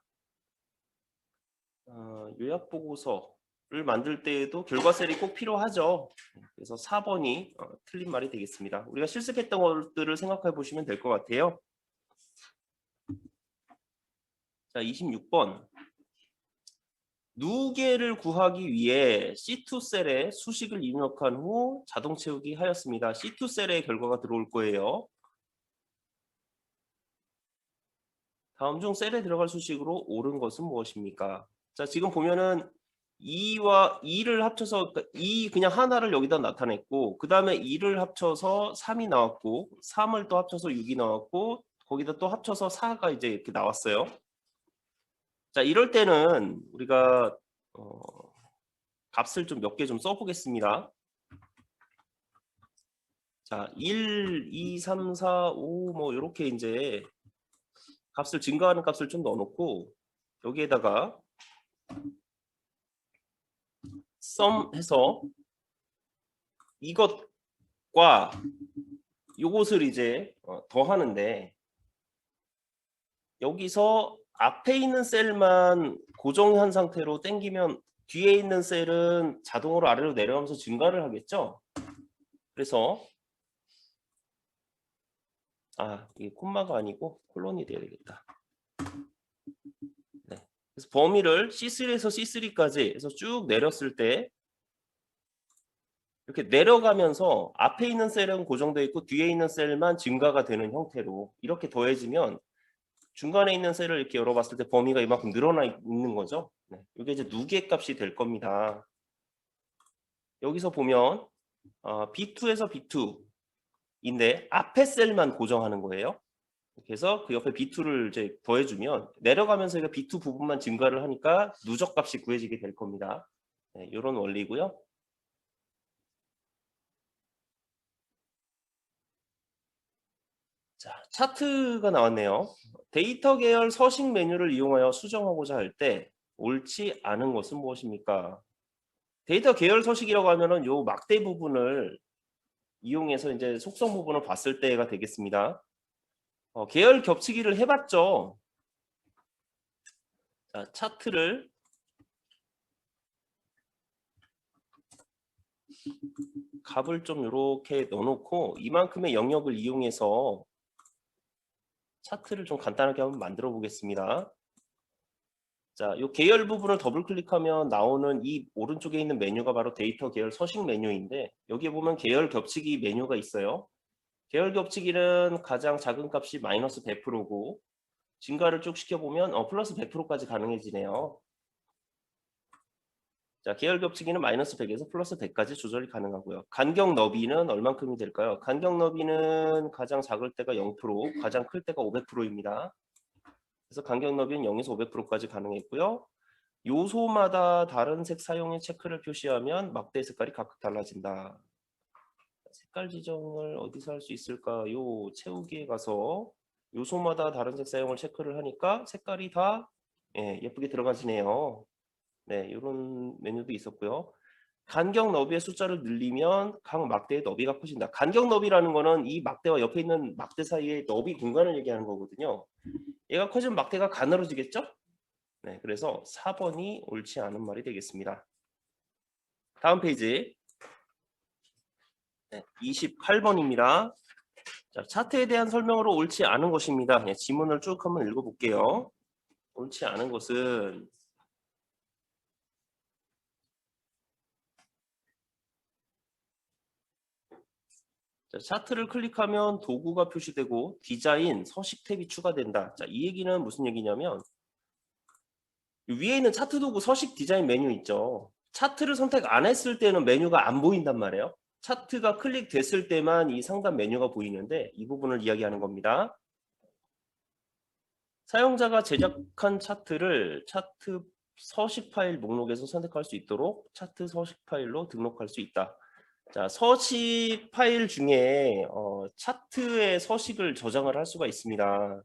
요약 보고서를 만들 때에도 결과셀이 꼭 필요하죠. 그래서 4번이 틀린 말이 되겠습니다. 우리가 실습했던 것들을 생각해 보시면 될 것 같아요. 자, 26번. 누계를 구하기 위해 C2 셀에 수식을 입력한 후 자동 채우기 하였습니다. C2 셀의 결과가 들어올 거예요. 다음 중 셀에 들어갈 수식으로 옳은 것은 무엇입니까? 자, 지금 보면은 2와 2를 합쳐서 2 그냥 하나를 여기다 나타냈고, 그 다음에 2를 합쳐서 3이 나왔고, 3을 또 합쳐서 6이 나왔고, 거기다 또 합쳐서 4가 이제 이렇게 나왔어요. 자, 이럴 때는 우리가 값을 좀 몇 개 좀 써보겠습니다. 자, 1, 2, 3, 4, 5 뭐 이렇게 이제 값을 증가하는 값을 좀 넣어놓고 여기에다가 sum 해서 이것과 요것을 이제 더하는데 여기서 앞에 있는 셀만 고정한 상태로 당기면 뒤에 있는 셀은 자동으로 아래로 내려가면서 증가를 하겠죠. 그래서 이게 콤마가 아니고 콜론이 돼야 되겠다. 네. 그래서 범위를 C3에서 C3까지 해서 쭉 내렸을 때 이렇게 내려가면서 앞에 있는 셀은 고정되어 있고 뒤에 있는 셀만 증가가 되는 형태로 이렇게 더해지면 중간에 있는 셀을 이렇게 열어봤을 때 범위가 이만큼 늘어나 있는 거죠. 네. 이게 이제 누계 값이 될 겁니다. 여기서 보면 B2에서 B2인데 앞에 셀만 고정하는 거예요. 그래서 그 옆에 B2를 이제 더해주면 내려가면서 이거 B2 부분만 증가를 하니까 누적 값이 구해지게 될 겁니다. 네, 이런 원리고요. 자, 차트가 나왔네요. 데이터 계열 서식 메뉴를 이용하여 수정하고자 할 때 옳지 않은 것은 무엇입니까? 데이터 계열 서식이라고 하면은 요 막대 부분을 이용해서 이제 속성 부분을 봤을 때가 되겠습니다. 계열 겹치기를 해봤죠. 자, 차트를 값을 좀 이렇게 넣어놓고 이만큼의 영역을 이용해서 차트를 좀 간단하게 한번 만들어 보겠습니다. 자, 이 계열 부분을 더블 클릭하면 나오는 이 오른쪽에 있는 메뉴가 바로 데이터 계열 서식 메뉴인데 여기에 보면 계열 겹치기 메뉴가 있어요. 계열 겹치기는 가장 작은 값이 마이너스 100%고 증가를 쭉 시켜보면 플러스 100%까지 가능해지네요. 자, 계열 겹치기는 마이너스 100에서 플러스 100까지 조절이 가능하고요. 간격 너비는 얼만큼이 될까요? 간격 너비는 가장 작을 때가 0%, 가장 클 때가 500%입니다. 그래서 간격 너비는 0에서 500%까지 가능했고요. 요소마다 다른 색 사용의 체크를 표시하면 막대 색깔이 각각 달라진다. 색깔 지정을 어디서 할 수 있을까요? 채우기에 가서 요소마다 다른 색 사용을 체크를 하니까 색깔이 다 예쁘게 들어가지네요. 네, 이런 메뉴도 있었고요. 간격 너비의 숫자를 늘리면 각 막대의 너비가 커진다. 간격 너비라는 거는 이 막대와 옆에 있는 막대 사이의 너비 공간을 얘기하는 거거든요. 얘가 커지면 막대가 가늘어지겠죠? 네, 그래서 4번이 옳지 않은 말이 되겠습니다. 다음 페이지. 네, 28번입니다. 자, 차트에 대한 설명으로 옳지 않은 것입니다. 네, 지문을 쭉 한번 읽어볼게요. 옳지 않은 것은 자, 차트를 클릭하면 도구가 표시되고 디자인, 서식 탭이 추가된다. 자, 이 얘기는 무슨 얘기냐면 위에 있는 차트 도구 서식 디자인 메뉴 있죠. 차트를 선택 안 했을 때는 메뉴가 안 보인단 말이에요. 차트가 클릭됐을 때만 이 상단 메뉴가 보이는데 이 부분을 이야기하는 겁니다. 사용자가 제작한 차트를 차트 서식 파일 목록에서 선택할 수 있도록 차트 서식 파일로 등록할 수 있다. 자, 서식 파일 중에 차트의 서식을 저장을 할 수가 있습니다.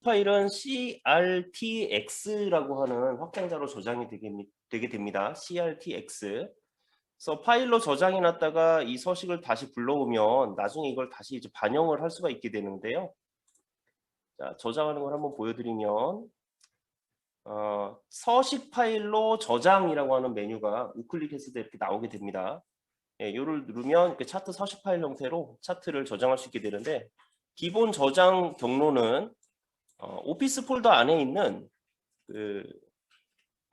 파일은 CRTX라고 하는 확장자로 저장이 되게 됩니다. CRTX. 그래서 파일로 저장해 놨다가 이 서식을 다시 불러오면 나중에 이걸 다시 이제 반영을 할 수가 있게 되는데요. 자, 저장하는 걸 한번 보여드리면 서식 파일로 저장이라고 하는 메뉴가 우클릭했을 때 이렇게 나오게 됩니다. 예, 요를 누르면 이렇게 차트 서식 파일 형태로 차트를 저장할 수 있게 되는데 기본 저장 경로는 오피스 폴더 안에 있는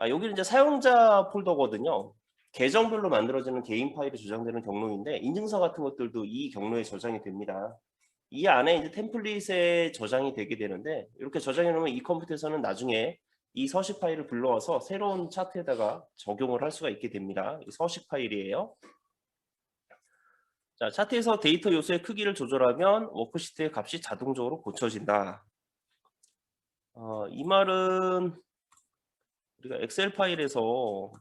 여기는 이제 사용자 폴더거든요. 계정별로 만들어지는 개인 파일이 저장되는 경로인데 인증서 같은 것들도 이 경로에 저장이 됩니다. 이 안에 이제 템플릿에 저장이 되게 되는데 이렇게 저장해 놓으면 이 컴퓨터에서는 나중에 이 서식 파일을 불러와서 새로운 차트에다가 적용을 할 수가 있게 됩니다. 이 서식 파일이에요. 자, 차트에서 데이터 요소의 크기를 조절하면 워크시트의 값이 자동적으로 고쳐진다. 이 말은 우리가 엑셀 파일에서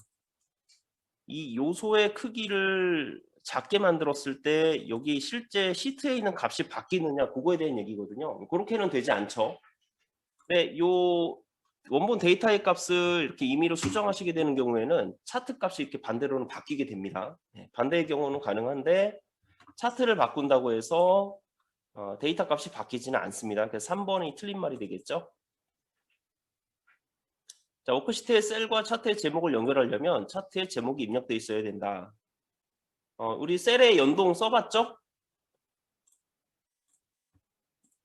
이 요소의 크기를 작게 만들었을 때 여기 실제 시트에 있는 값이 바뀌느냐 그거에 대한 얘기거든요. 그렇게는 되지 않죠. 근데 요 원본 데이터의 값을 이렇게 임의로 수정하시게 되는 경우에는 차트 값이 이렇게 반대로는 바뀌게 됩니다. 반대의 경우는 가능한데 차트를 바꾼다고 해서 데이터 값이 바뀌지는 않습니다. 그래서 3번이 틀린 말이 되겠죠. 자, 워크시트의 셀과 차트의 제목을 연결하려면 차트에 제목이 입력되어 있어야 된다. 우리 셀의 연동 써봤죠?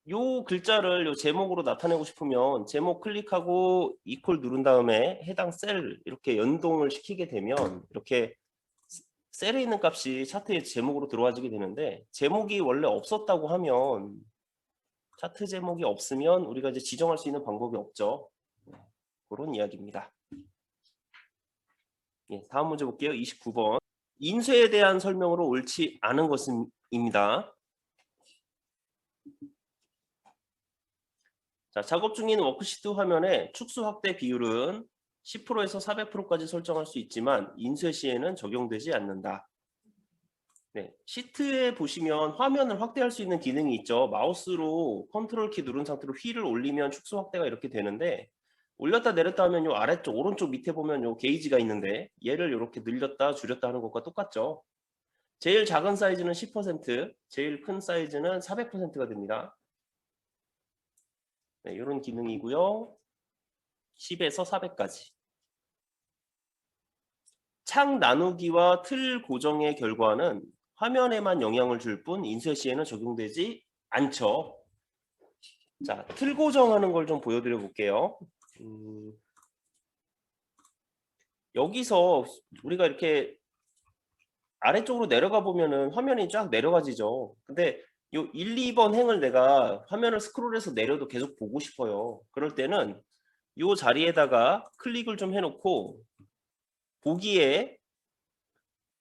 요 글자를 요 제목으로 나타내고 싶으면 제목 클릭하고 이퀄 누른 다음에 해당 셀 이렇게 연동을 시키게 되면 이렇게 셀에 있는 값이 차트의 제목으로 들어와지게 되는데, 제목이 원래 없었다고 하면, 차트 제목이 없으면 우리가 이제 지정할 수 있는 방법이 없죠. 그런 이야기입니다. 예, 다음 문제 볼게요. 29번. 인쇄에 대한 설명으로 옳지 않은 것입니다. 자, 작업 중인 워크시트 화면의 축소 확대 비율은 10%에서 400%까지 설정할 수 있지만 인쇄 시에는 적용되지 않는다. 네, 시트에 보시면 화면을 확대할 수 있는 기능이 있죠. 마우스로 컨트롤 키 누른 상태로 휠을 올리면 축소 확대가 이렇게 되는데, 올렸다 내렸다 하면 요 아래쪽 오른쪽 밑에 보면 요 게이지가 있는데 얘를 이렇게 늘렸다 줄였다 하는 것과 똑같죠. 제일 작은 사이즈는 10%, 제일 큰 사이즈는 400%가 됩니다. 네, 이런 기능이고요. 10에서 400까지. 창 나누기와 틀 고정의 결과는 화면에만 영향을 줄 뿐 인쇄 시에는 적용되지 않죠. 자, 틀 고정하는 걸 좀 보여드려 볼게요. 여기서 우리가 이렇게 아래쪽으로 내려가 보면은 화면이 쫙 내려가지죠. 근데 요 1, 2번 행을 내가 화면을 스크롤해서 내려도 계속 보고 싶어요. 그럴 때는 요 자리에다가 클릭을 좀 해놓고 보기에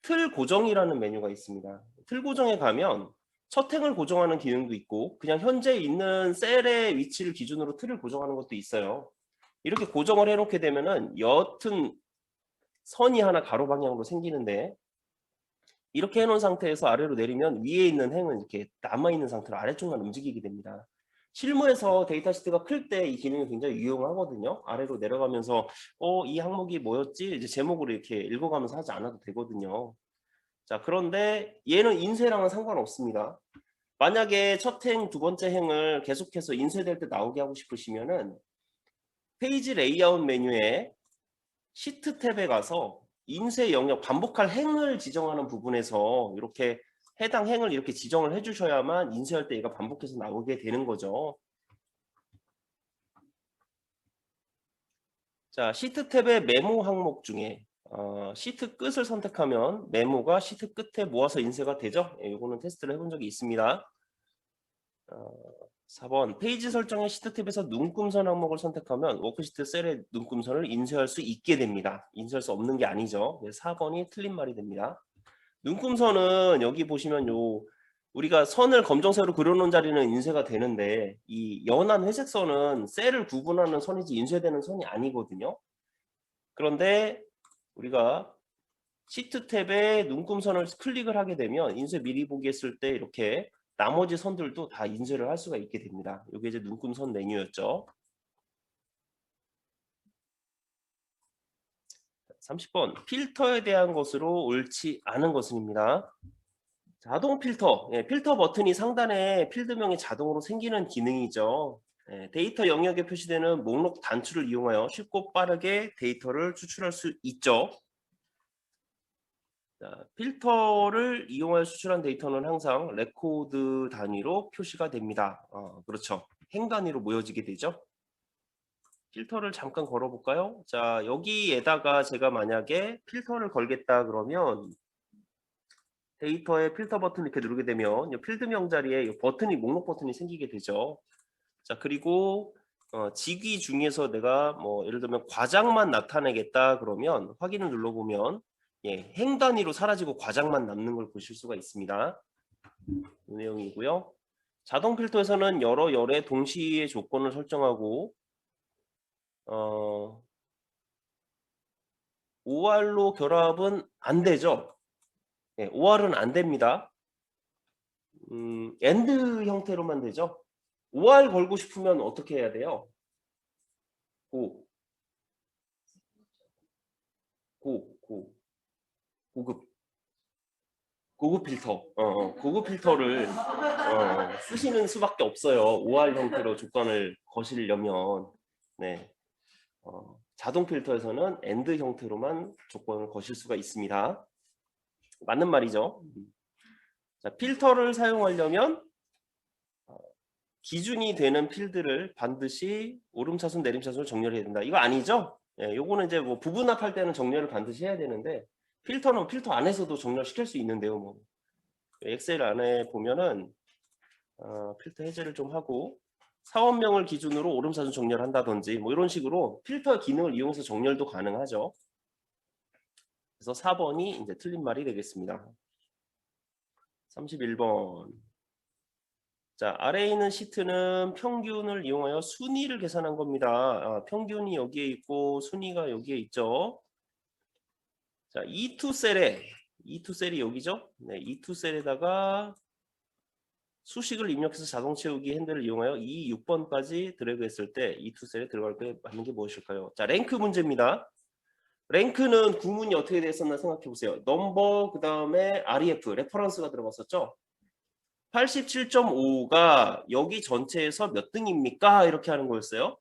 틀 고정이라는 메뉴가 있습니다. 틀 고정에 가면 첫 행을 고정하는 기능도 있고 그냥 현재 있는 셀의 위치를 기준으로 틀을 고정하는 것도 있어요. 이렇게 고정을 해놓게 되면은 옅은 선이 하나 가로 방향으로 생기는데, 이렇게 해놓은 상태에서 아래로 내리면 위에 있는 행은 이렇게 남아있는 상태로 아래쪽만 움직이게 됩니다. 실무에서 데이터 시트가 클 때 이 기능이 굉장히 유용하거든요. 아래로 내려가면서 이 항목이 뭐였지? 이제 제목으로 이렇게 읽어가면서 하지 않아도 되거든요. 자, 그런데 얘는 인쇄랑은 상관없습니다. 만약에 첫 행, 두 번째 행을 계속해서 인쇄될 때 나오게 하고 싶으시면은 페이지 레이아웃 메뉴에 시트 탭에 가서 인쇄 영역 반복할 행을 지정하는 부분에서 이렇게 해당 행을 이렇게 지정을 해주셔야만 인쇄할 때 얘가 반복해서 나오게 되는 거죠. 자, 시트 탭의 메모 항목 중에 시트 끝을 선택하면 메모가 시트 끝에 모아서 인쇄가 되죠. 이거는 테스트를 해본 적이 있습니다. 4번 페이지 설정의 시트 탭에서 눈금선 항목을 선택하면 워크시트 셀의 눈금선을 인쇄할 수 있게 됩니다. 인쇄할 수 없는 게 아니죠. 4번이 틀린 말이 됩니다. 눈금선은 여기 보시면 우리가 선을 검정색으로 그려놓은 자리는 인쇄가 되는데 이 연한 회색 선은 셀을 구분하는 선이지 인쇄되는 선이 아니거든요. 그런데 우리가 시트 탭에 눈금선을 클릭을 하게 되면 인쇄 미리 보기 했을 때 이렇게 나머지 선들도 다 인쇄를 할 수가 있게 됩니다. 이게 이제 눈금선 메뉴였죠. 30번 필터에 대한 것으로 옳지 않은 것입니다. 자동 필터, 필터 버튼이 상단에 필드명이 자동으로 생기는 기능이죠. 데이터 영역에 표시되는 목록 단추를 이용하여 쉽고 빠르게 데이터를 추출할 수 있죠. 자, 필터를 이용하여 추출한 데이터는 항상 레코드 단위로 표시가 됩니다. 그렇죠. 행 단위로 모여지게 되죠. 필터를 잠깐 걸어볼까요? 자, 여기에다가 제가 만약에 필터를 걸겠다 그러면 데이터에 필터 버튼 이렇게 누르게 되면 이 필드명 자리에 이 버튼이 목록 버튼이 생기게 되죠. 자, 그리고 직위 중에서 내가 뭐 예를 들면 과장만 나타내겠다 그러면 확인을 눌러보면 행 단위로 사라지고 과장만 남는 걸 보실 수가 있습니다. 이 내용이고요. 자동 필터에서는 여러 열의 동시에 조건을 설정하고 OR로 결합은 안 되죠. OR은 안 됩니다. AND 형태로만 되죠. OR 걸고 싶으면 어떻게 해야 돼요? 고급. 고급 필터, 고급 필터를 쓰시는 수밖에 없어요. OR 형태로 조건을 거시려면. 네. 자동 필터에서는 AND 형태로만 조건을 거실 수가 있습니다. 맞는 말이죠. 자, 필터를 사용하려면 기준이 되는 필드를 반드시 오름차순, 내림차순을 정렬해야 된다. 이거 아니죠? 예, 요거는 이제 뭐 부분합할 때는 정렬을 반드시 해야 되는데 필터는 필터 안에서도 정렬시킬 수 있는데요. 뭐 엑셀 안에 보면은 필터 해제를 좀 하고 사원명을 기준으로 오름차순 정렬한다든지 뭐 이런 식으로 필터 기능을 이용해서 정렬도 가능하죠. 그래서 4번이 이제 틀린 말이 되겠습니다. 31번. 자, 아래에 있는 시트는 평균을 이용하여 순위를 계산한 겁니다. 평균이 여기에 있고 순위가 여기에 있죠. 자, E2 셀이 여기죠. 네, E2 셀에다가 수식을 입력해서 자동 채우기 핸들을 이용하여 이 6번까지 드래그 했을 때 E2 셀에 들어갈 때 맞는 게 무엇일까요? 자, 랭크 문제입니다. 랭크는 구문이 어떻게 되었었나 생각해 보세요. 넘버 그 다음에 REF 레퍼런스가 들어갔었죠. 87.5가 여기 전체에서 몇 등입니까? 이렇게 하는 거였어요.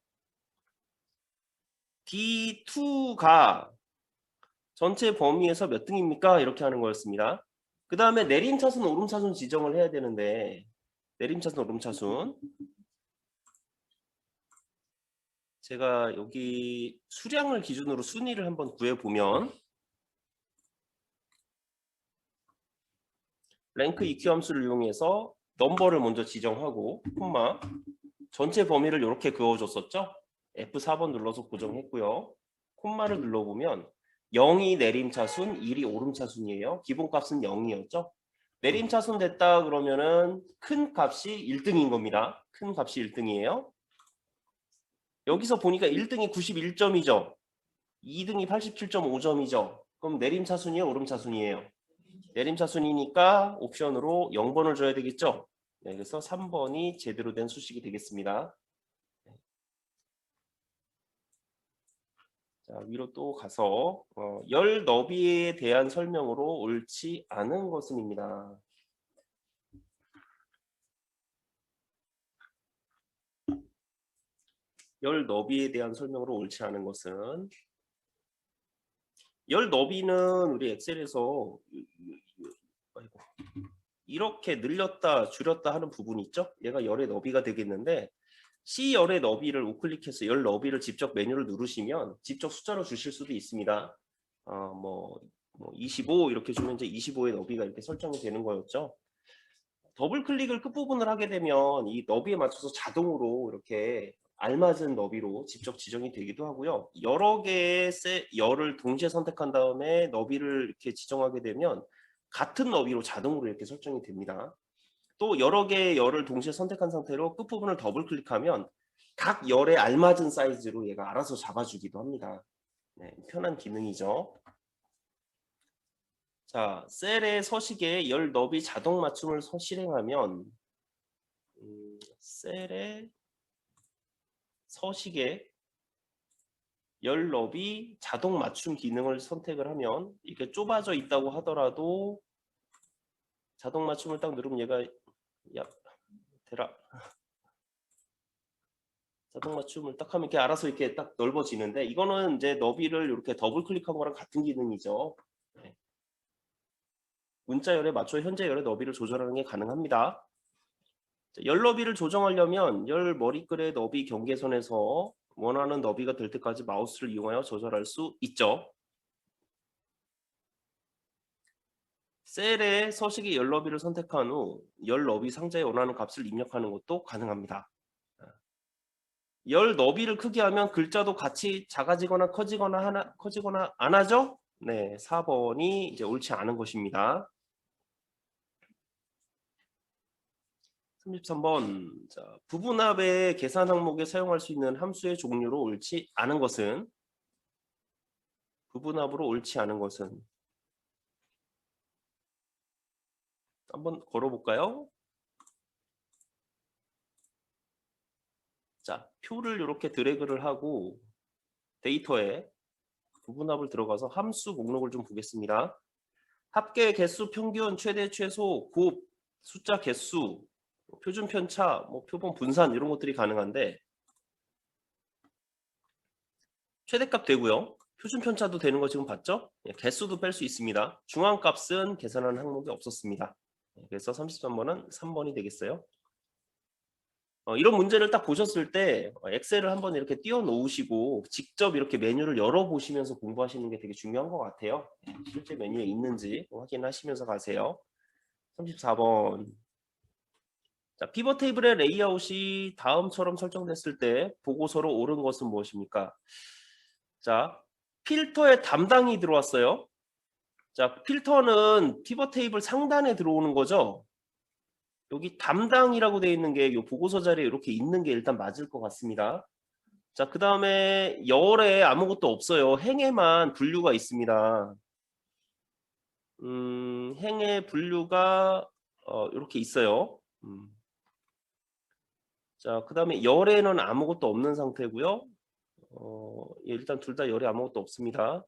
D2가 전체 범위에서 몇 등입니까? 이렇게 하는 거였습니다. 그 다음에 내림차순, 오름차순 지정을 해야 되는데 내림차순, 오름차순 제가 여기 수량을 기준으로 순위를 한번 구해보면 랭크 EQ 함수를 이용해서 넘버를 먼저 지정하고 콤마 전체 범위를 이렇게 그어줬었죠. F4번 눌러서 고정했고요. 콤마를 눌러보면 0이 내림차순, 1이 오름차순이에요. 기본값은 0이었죠. 내림차순 됐다 그러면은 큰 값이 1등인 겁니다. 큰 값이 1등이에요. 여기서 보니까 1등이 91점이죠. 2등이 87.5점이죠. 그럼 내림차순이에요, 오름차순이에요? 내림차순이니까 옵션으로 0번을 줘야 되겠죠. 네, 그래서 3번이 제대로 된 수식이 되겠습니다. 자, 위로 또 가서 열 너비에 대한 설명으로 옳지 않은 것은입니다. 열 너비에 대한 설명으로 옳지 않은 것은 열 너비는 우리 엑셀에서 이렇게 늘렸다 줄였다 하는 부분이 있죠. 얘가 열의 너비가 되겠는데 C 열의 너비를 우클릭해서 열 너비를 직접 메뉴를 누르시면 직접 숫자로 주실 수도 있습니다. 뭐 25 이렇게 주면 이제 25의 너비가 이렇게 설정이 되는 거였죠. 더블 클릭을 끝부분을 하게 되면 이 너비에 맞춰서 자동으로 이렇게 알맞은 너비로 직접 지정이 되기도 하고요. 여러 개의 열을 동시에 선택한 다음에 너비를 이렇게 지정하게 되면 같은 너비로 자동으로 이렇게 설정이 됩니다. 또 여러 개의 열을 동시에 선택한 상태로 끝부분을 더블 클릭하면 각 열에 알맞은 사이즈로 얘가 알아서 잡아주기도 합니다. 네, 편한 기능이죠. 자, 셀의 서식에 열 너비 자동 맞춤을 실행하면 셀의 서식에 열 너비 자동 맞춤 기능을 선택을 하면 이렇게 좁아져 있다고 하더라도 자동 맞춤을 딱 누르면 얘가 대라 자동 맞춤을 딱 하면 이렇게 알아서 이렇게 딱 넓어지는데 이거는 이제 너비를 이렇게 더블 클릭한 거랑 같은 기능이죠. 네. 문자 열에 맞춰 현재 열의 너비를 조절하는 게 가능합니다. 열 너비를 조정하려면 열 머리글의 너비 경계선에서 원하는 너비가 될 때까지 마우스를 이용하여 조절할 수 있죠. 셀의 서식의 열 너비를 선택한 후 열 너비 상자에 원하는 값을 입력하는 것도 가능합니다. 열 너비를 크게 하면 글자도 같이 작아지거나 커지거나 안 하죠? 네, 4번이 이제 옳지 않은 것입니다. 33번. 자, 부분합의 계산 항목에 사용할 수 있는 함수의 종류로 옳지 않은 것은 부분합으로 옳지 않은 것은 한번 걸어볼까요? 자, 표를 이렇게 드래그를 하고 데이터에 부분합을 들어가서 함수 목록을 좀 보겠습니다. 합계 개수 평균 최대 최소 곱 숫자 개수 표준 편차 뭐 표본 분산 이런 것들이 가능한데 최대값 되고요. 표준 편차도 되는 거 지금 봤죠? 예, 개수도 뺄 수 있습니다. 중앙값은 계산하는 항목이 없었습니다. 그래서 33번은 3번이 되겠어요. 이런 문제를 딱 보셨을 때 엑셀을 한번 이렇게 띄워 놓으시고 직접 이렇게 메뉴를 열어보시면서 공부하시는 게 되게 중요한 것 같아요. 실제 메뉴에 있는지 확인하시면서 가세요. 34번. 자, 피벗 테이블의 레이아웃이 다음처럼 설정됐을 때 보고서로 옳은 것은 무엇입니까? 자, 필터에 담당이 들어왔어요. 자, 필터는 피벗 테이블 상단에 들어오는 거죠. 여기 담당이라고 되어 있는 게 이 보고서 자리에 이렇게 있는 게 일단 맞을 것 같습니다. 자, 그 다음에 열에 아무것도 없어요. 행에만 분류가 있습니다. 행의 분류가 이렇게 있어요. 자, 그 다음에 열에는 아무것도 없는 상태고요. 일단 둘 다 열에 아무것도 없습니다.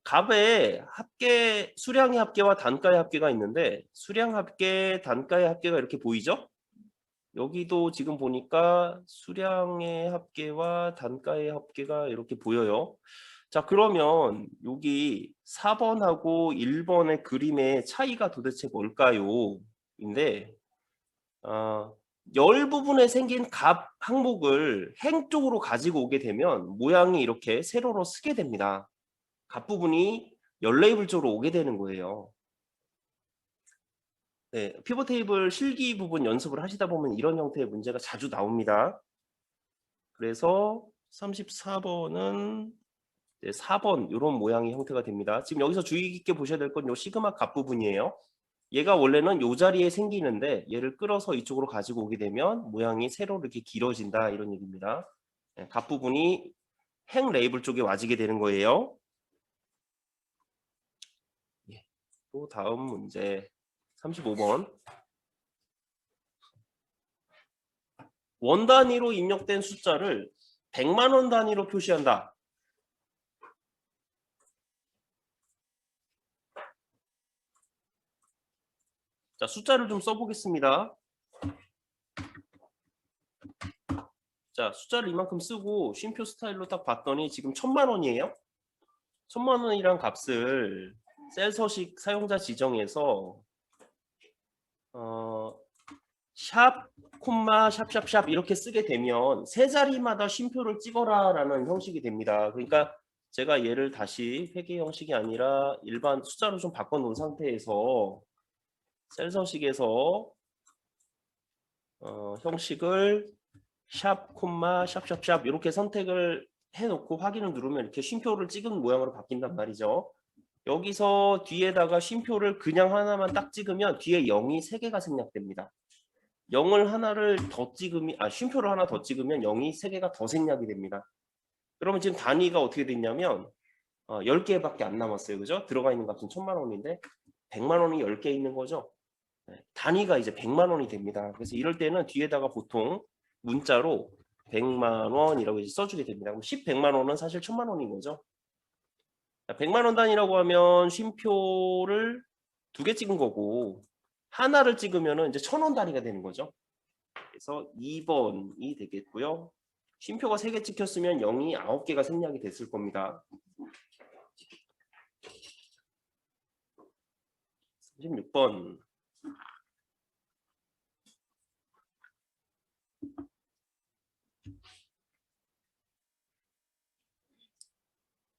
값에 합계, 수량의 합계와 단가의 합계가 있는데 수량 합계, 단가의 합계가 이렇게 보이죠? 여기도 지금 보니까 수량의 합계와 단가의 합계가 이렇게 보여요. 자, 그러면 여기 4번하고 1번의 그림의 차이가 도대체 뭘까요? 인데 열 부분에 생긴 값 항목을 행 쪽으로 가지고 오게 되면 모양이 이렇게 세로로 쓰게 됩니다. 값 부분이 열 레이블 쪽으로 오게 되는 거예요. 네, 피벗 테이블 실기 부분 연습을 하시다 보면 이런 형태의 문제가 자주 나옵니다. 그래서 34번은 4번 이런 모양의 형태가 됩니다. 지금 여기서 주의 깊게 보셔야 될 건 이 시그마 값 부분이에요. 얘가 원래는 이 자리에 생기는데 얘를 끌어서 이쪽으로 가지고 오게 되면 모양이 세로 이렇게 길어진다 이런 얘기입니다. 네, 값 부분이 행 레이블 쪽에 와지게 되는 거예요. 예, 또 다음 문제 35번. 원 단위로 입력된 숫자를 100만 원 단위로 표시한다. 자, 숫자를 좀 써보겠습니다. 자, 숫자를 이만큼 쓰고 쉼표 스타일로 딱 봤더니 지금 1000만 원이에요. 1000만 원이란 값을 셀 서식 사용자 지정에서 샵, 콤마, 샵샵샵 이렇게 쓰게 되면 세 자리마다 쉼표를 찍어라 라는 형식이 됩니다. 그러니까 제가 얘를 다시 회계 형식이 아니라 일반 숫자로 좀 바꿔놓은 상태에서 셀 서식에서 형식을 샵, 콤마, 샵샵샵 이렇게 선택을 해놓고 확인을 누르면 이렇게 쉼표를 찍은 모양으로 바뀐단 말이죠. 여기서 뒤에다가 쉼표를 그냥 하나만 딱 찍으면 뒤에 0이 3개가 생략됩니다. 0을 하나를 더 찍으면 쉼표를 하나 더 찍으면 0이 3개가 더 생략이 됩니다. 그러면 지금 단위가 어떻게 됐냐면 10개밖에 안 남았어요. 그죠? 들어가 있는 값은 1000만 원인데 100만 원이 10개 있는 거죠. 단위가 이제 100만 원이 됩니다. 그래서 이럴 때는 뒤에다가 보통 문자로 100만 원이라고 이제 써주게 됩니다. 그럼 10, 100만 원은 사실 1000만 원인 거죠. 100만 원 단위라고 하면 쉼표를 2개 찍은 거고 하나를 찍으면 이제 1000원 단위가 되는 거죠. 그래서 2번이 되겠고요. 쉼표가 3개 찍혔으면 0이 9개가 생략이 됐을 겁니다. 36번.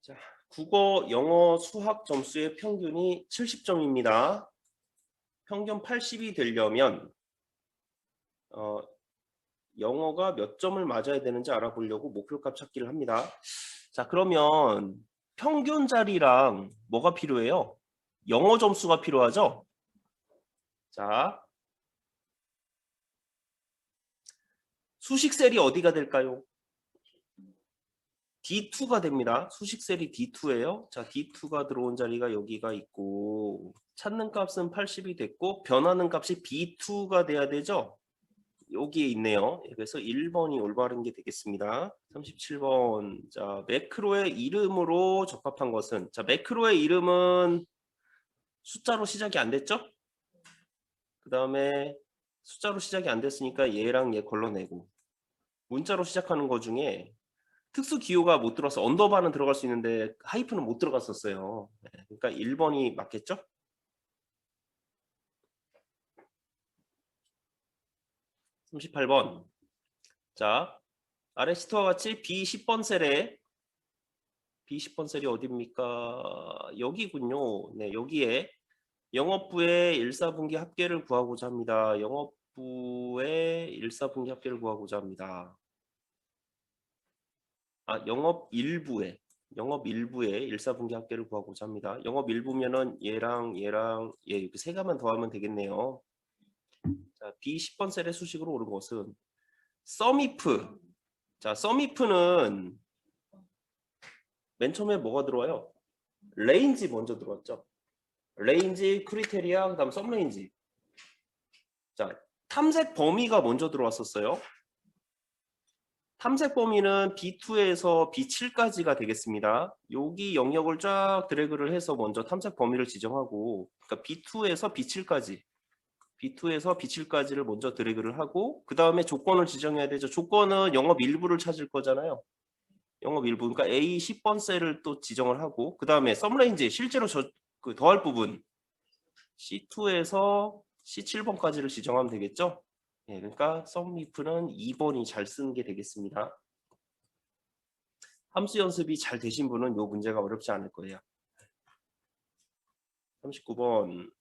자, 국어, 영어, 수학 점수의 평균이 70점입니다. 평균 80이 되려면 영어가 몇 점을 맞아야 되는지 알아보려고 목표값 찾기를 합니다. 자, 그러면 평균 자리랑 뭐가 필요해요? 영어 점수가 필요하죠? 자, 수식 셀이 어디가 될까요? D2가 됩니다. 수식 셀이 D2예요. 자, D2가 들어온 자리가 여기가 있고 찾는 값은 80이 됐고 변하는 값이 B2가 돼야 되죠? 여기에 있네요. 그래서 1번이 올바른 게 되겠습니다. 37번. 자, 매크로의 이름으로 적합한 것은 자, 매크로의 이름은 숫자로 시작이 안 됐죠? 그 다음에 숫자로 시작이 안 됐으니까 얘랑 얘 걸러내고, 문자로 시작하는 거 중에 특수 기호가 못 들어서 언더바는 들어갈 수 있는데 하이픈은 못 들어갔었어요. 그러니까 1번이 맞겠죠? 38번. 자, 아래 시트와 같이 B10번 셀에 B10번 셀이 어디입니까? 여기군요. 네, 여기에 영업부의 1사분기 합계를 구하고자 합니다. 영업부의 1사분기 합계를 구하고자 합니다. 영업 일부의 1사분기 합계를 구하고자 합니다. 영업 일부면은 얘랑 얘랑 얘 이렇게 세 가만 더하면 되겠네요. 자, B10번 셀의 수식으로 오른 것은 썸이프. 자, 썸이프는 맨 처음에 뭐가 들어와요? 레인지 먼저 들어왔죠. 레인지, 크리테리아, 그다음 썸레인지. 자, 탐색 범위가 먼저 들어왔었어요. 탐색 범위는 B2에서 B7까지가 되겠습니다. 여기 영역을 쫙 드래그를 해서 먼저 탐색 범위를 지정하고, 그러니까 B2에서 B7까지, B2에서 B7까지를 먼저 드래그를 하고, 그 다음에 조건을 지정해야 되죠. 조건은 영업 일부를 찾을 거잖아요. 영업 일부, 그러니까 A 10번 셀을 또 지정을 하고, 그 다음에 썸레인지, 실제로 그 더할 부분 C2에서 C7번까지를 지정하면 되겠죠. 네, 그러니까 썸if는 2번이 잘 쓰는 게 되겠습니다. 함수 연습이 잘 되신 분은 이 문제가 어렵지 않을 거예요. 39번.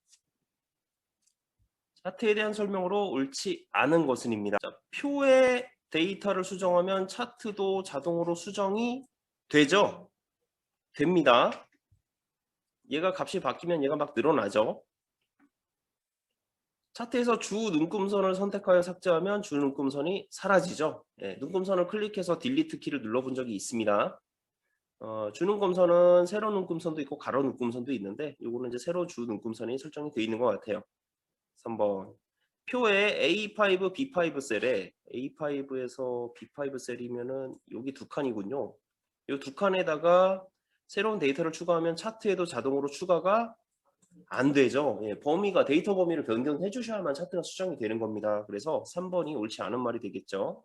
차트에 대한 설명으로 옳지 않은 것은입니다. 자, 표에 데이터를 수정하면 차트도 자동으로 수정이 되죠? 됩니다. 얘가 값이 바뀌면 얘가 막 늘어나죠. 차트에서 주 눈금선을 선택하여 삭제하면 주 눈금선이 사라지죠. 네, 눈금선을 클릭해서 딜리트 키를 눌러본 적이 있습니다. 주 눈금선은 세로 눈금선도 있고 가로 눈금선도 있는데 이거는 이제 세로 주 눈금선이 설정이 되어 있는 것 같아요. 3번. 표에 A5, B5 셀에 A5에서 B5 셀이면은 여기 두 칸이군요. 이 두 칸에다가 새로운 데이터를 추가하면 차트에도 자동으로 추가가 안 되죠. 예, 범위가 데이터 범위를 변경해 주셔야만 차트가 수정이 되는 겁니다. 그래서 3번이 옳지 않은 말이 되겠죠.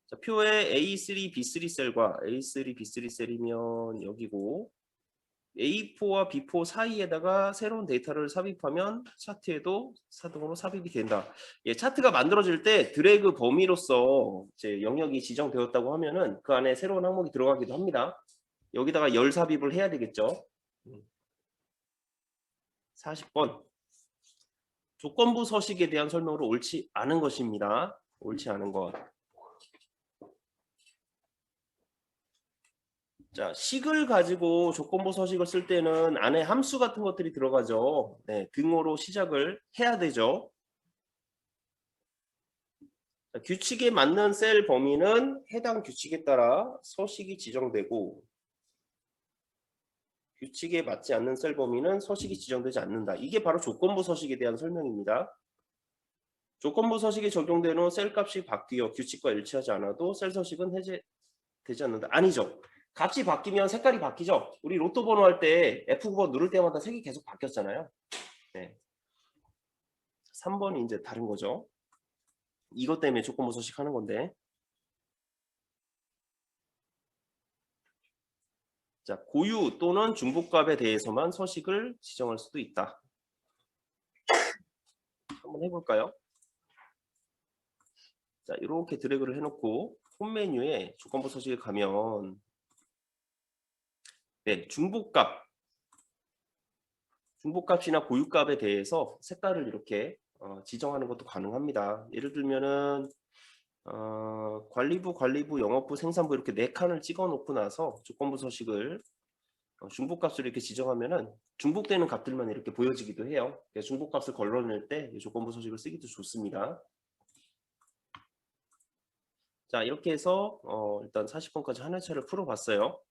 자, 표에 A3, B3 셀과 A3, B3 셀이면 여기고 A4와 B4 사이에다가 새로운 데이터를 삽입하면 차트에도 자동으로 삽입이 된다. 예, 차트가 만들어질 때 드래그 범위로서 이제 영역이 지정되었다고 하면은 그 안에 새로운 항목이 들어가기도 합니다. 여기다가 열 삽입을 해야 되겠죠. 40번. 조건부 서식에 대한 설명으로 옳지 않은 것입니다. 옳지 않은 것. 자, 식을 가지고 조건부 서식을 쓸 때는 안에 함수 같은 것들이 들어가죠. 네, 등호로 시작을 해야 되죠. 자, 규칙에 맞는 셀 범위는 해당 규칙에 따라 서식이 지정되고 규칙에 맞지 않는 셀 범위는 서식이 지정되지 않는다. 이게 바로 조건부 서식에 대한 설명입니다. 조건부 서식이 적용된 후 셀 값이 바뀌어 규칙과 일치하지 않아도 셀 서식은 해제되지 않는다. 아니죠. 값이 바뀌면 색깔이 바뀌죠. 우리 로또 번호 할 때 F9번 누를 때마다 색이 계속 바뀌었잖아요. 네. 3번이 이제 다른 거죠. 이것 때문에 조건부 서식 하는 건데. 자, 고유 또는 중복값에 대해서만 서식을 지정할 수도 있다. 한번 해볼까요? 자, 이렇게 드래그를 해놓고 홈 메뉴에 조건부 서식에 가면 네, 중복값이나 고유값에 대해서 색깔을 이렇게 지정하는 것도 가능합니다. 예를 들면은 관리부, 영업부, 생산부 이렇게 4칸을 찍어 놓고 나서 조건부 서식을 중복값을 이렇게 지정하면은 중복되는 값들만 이렇게 보여지기도 해요. 중복값을 걸러낼 때 조건부 서식을 쓰기도 좋습니다. 자, 이렇게 해서 일단 40번까지 한 회차를 풀어봤어요.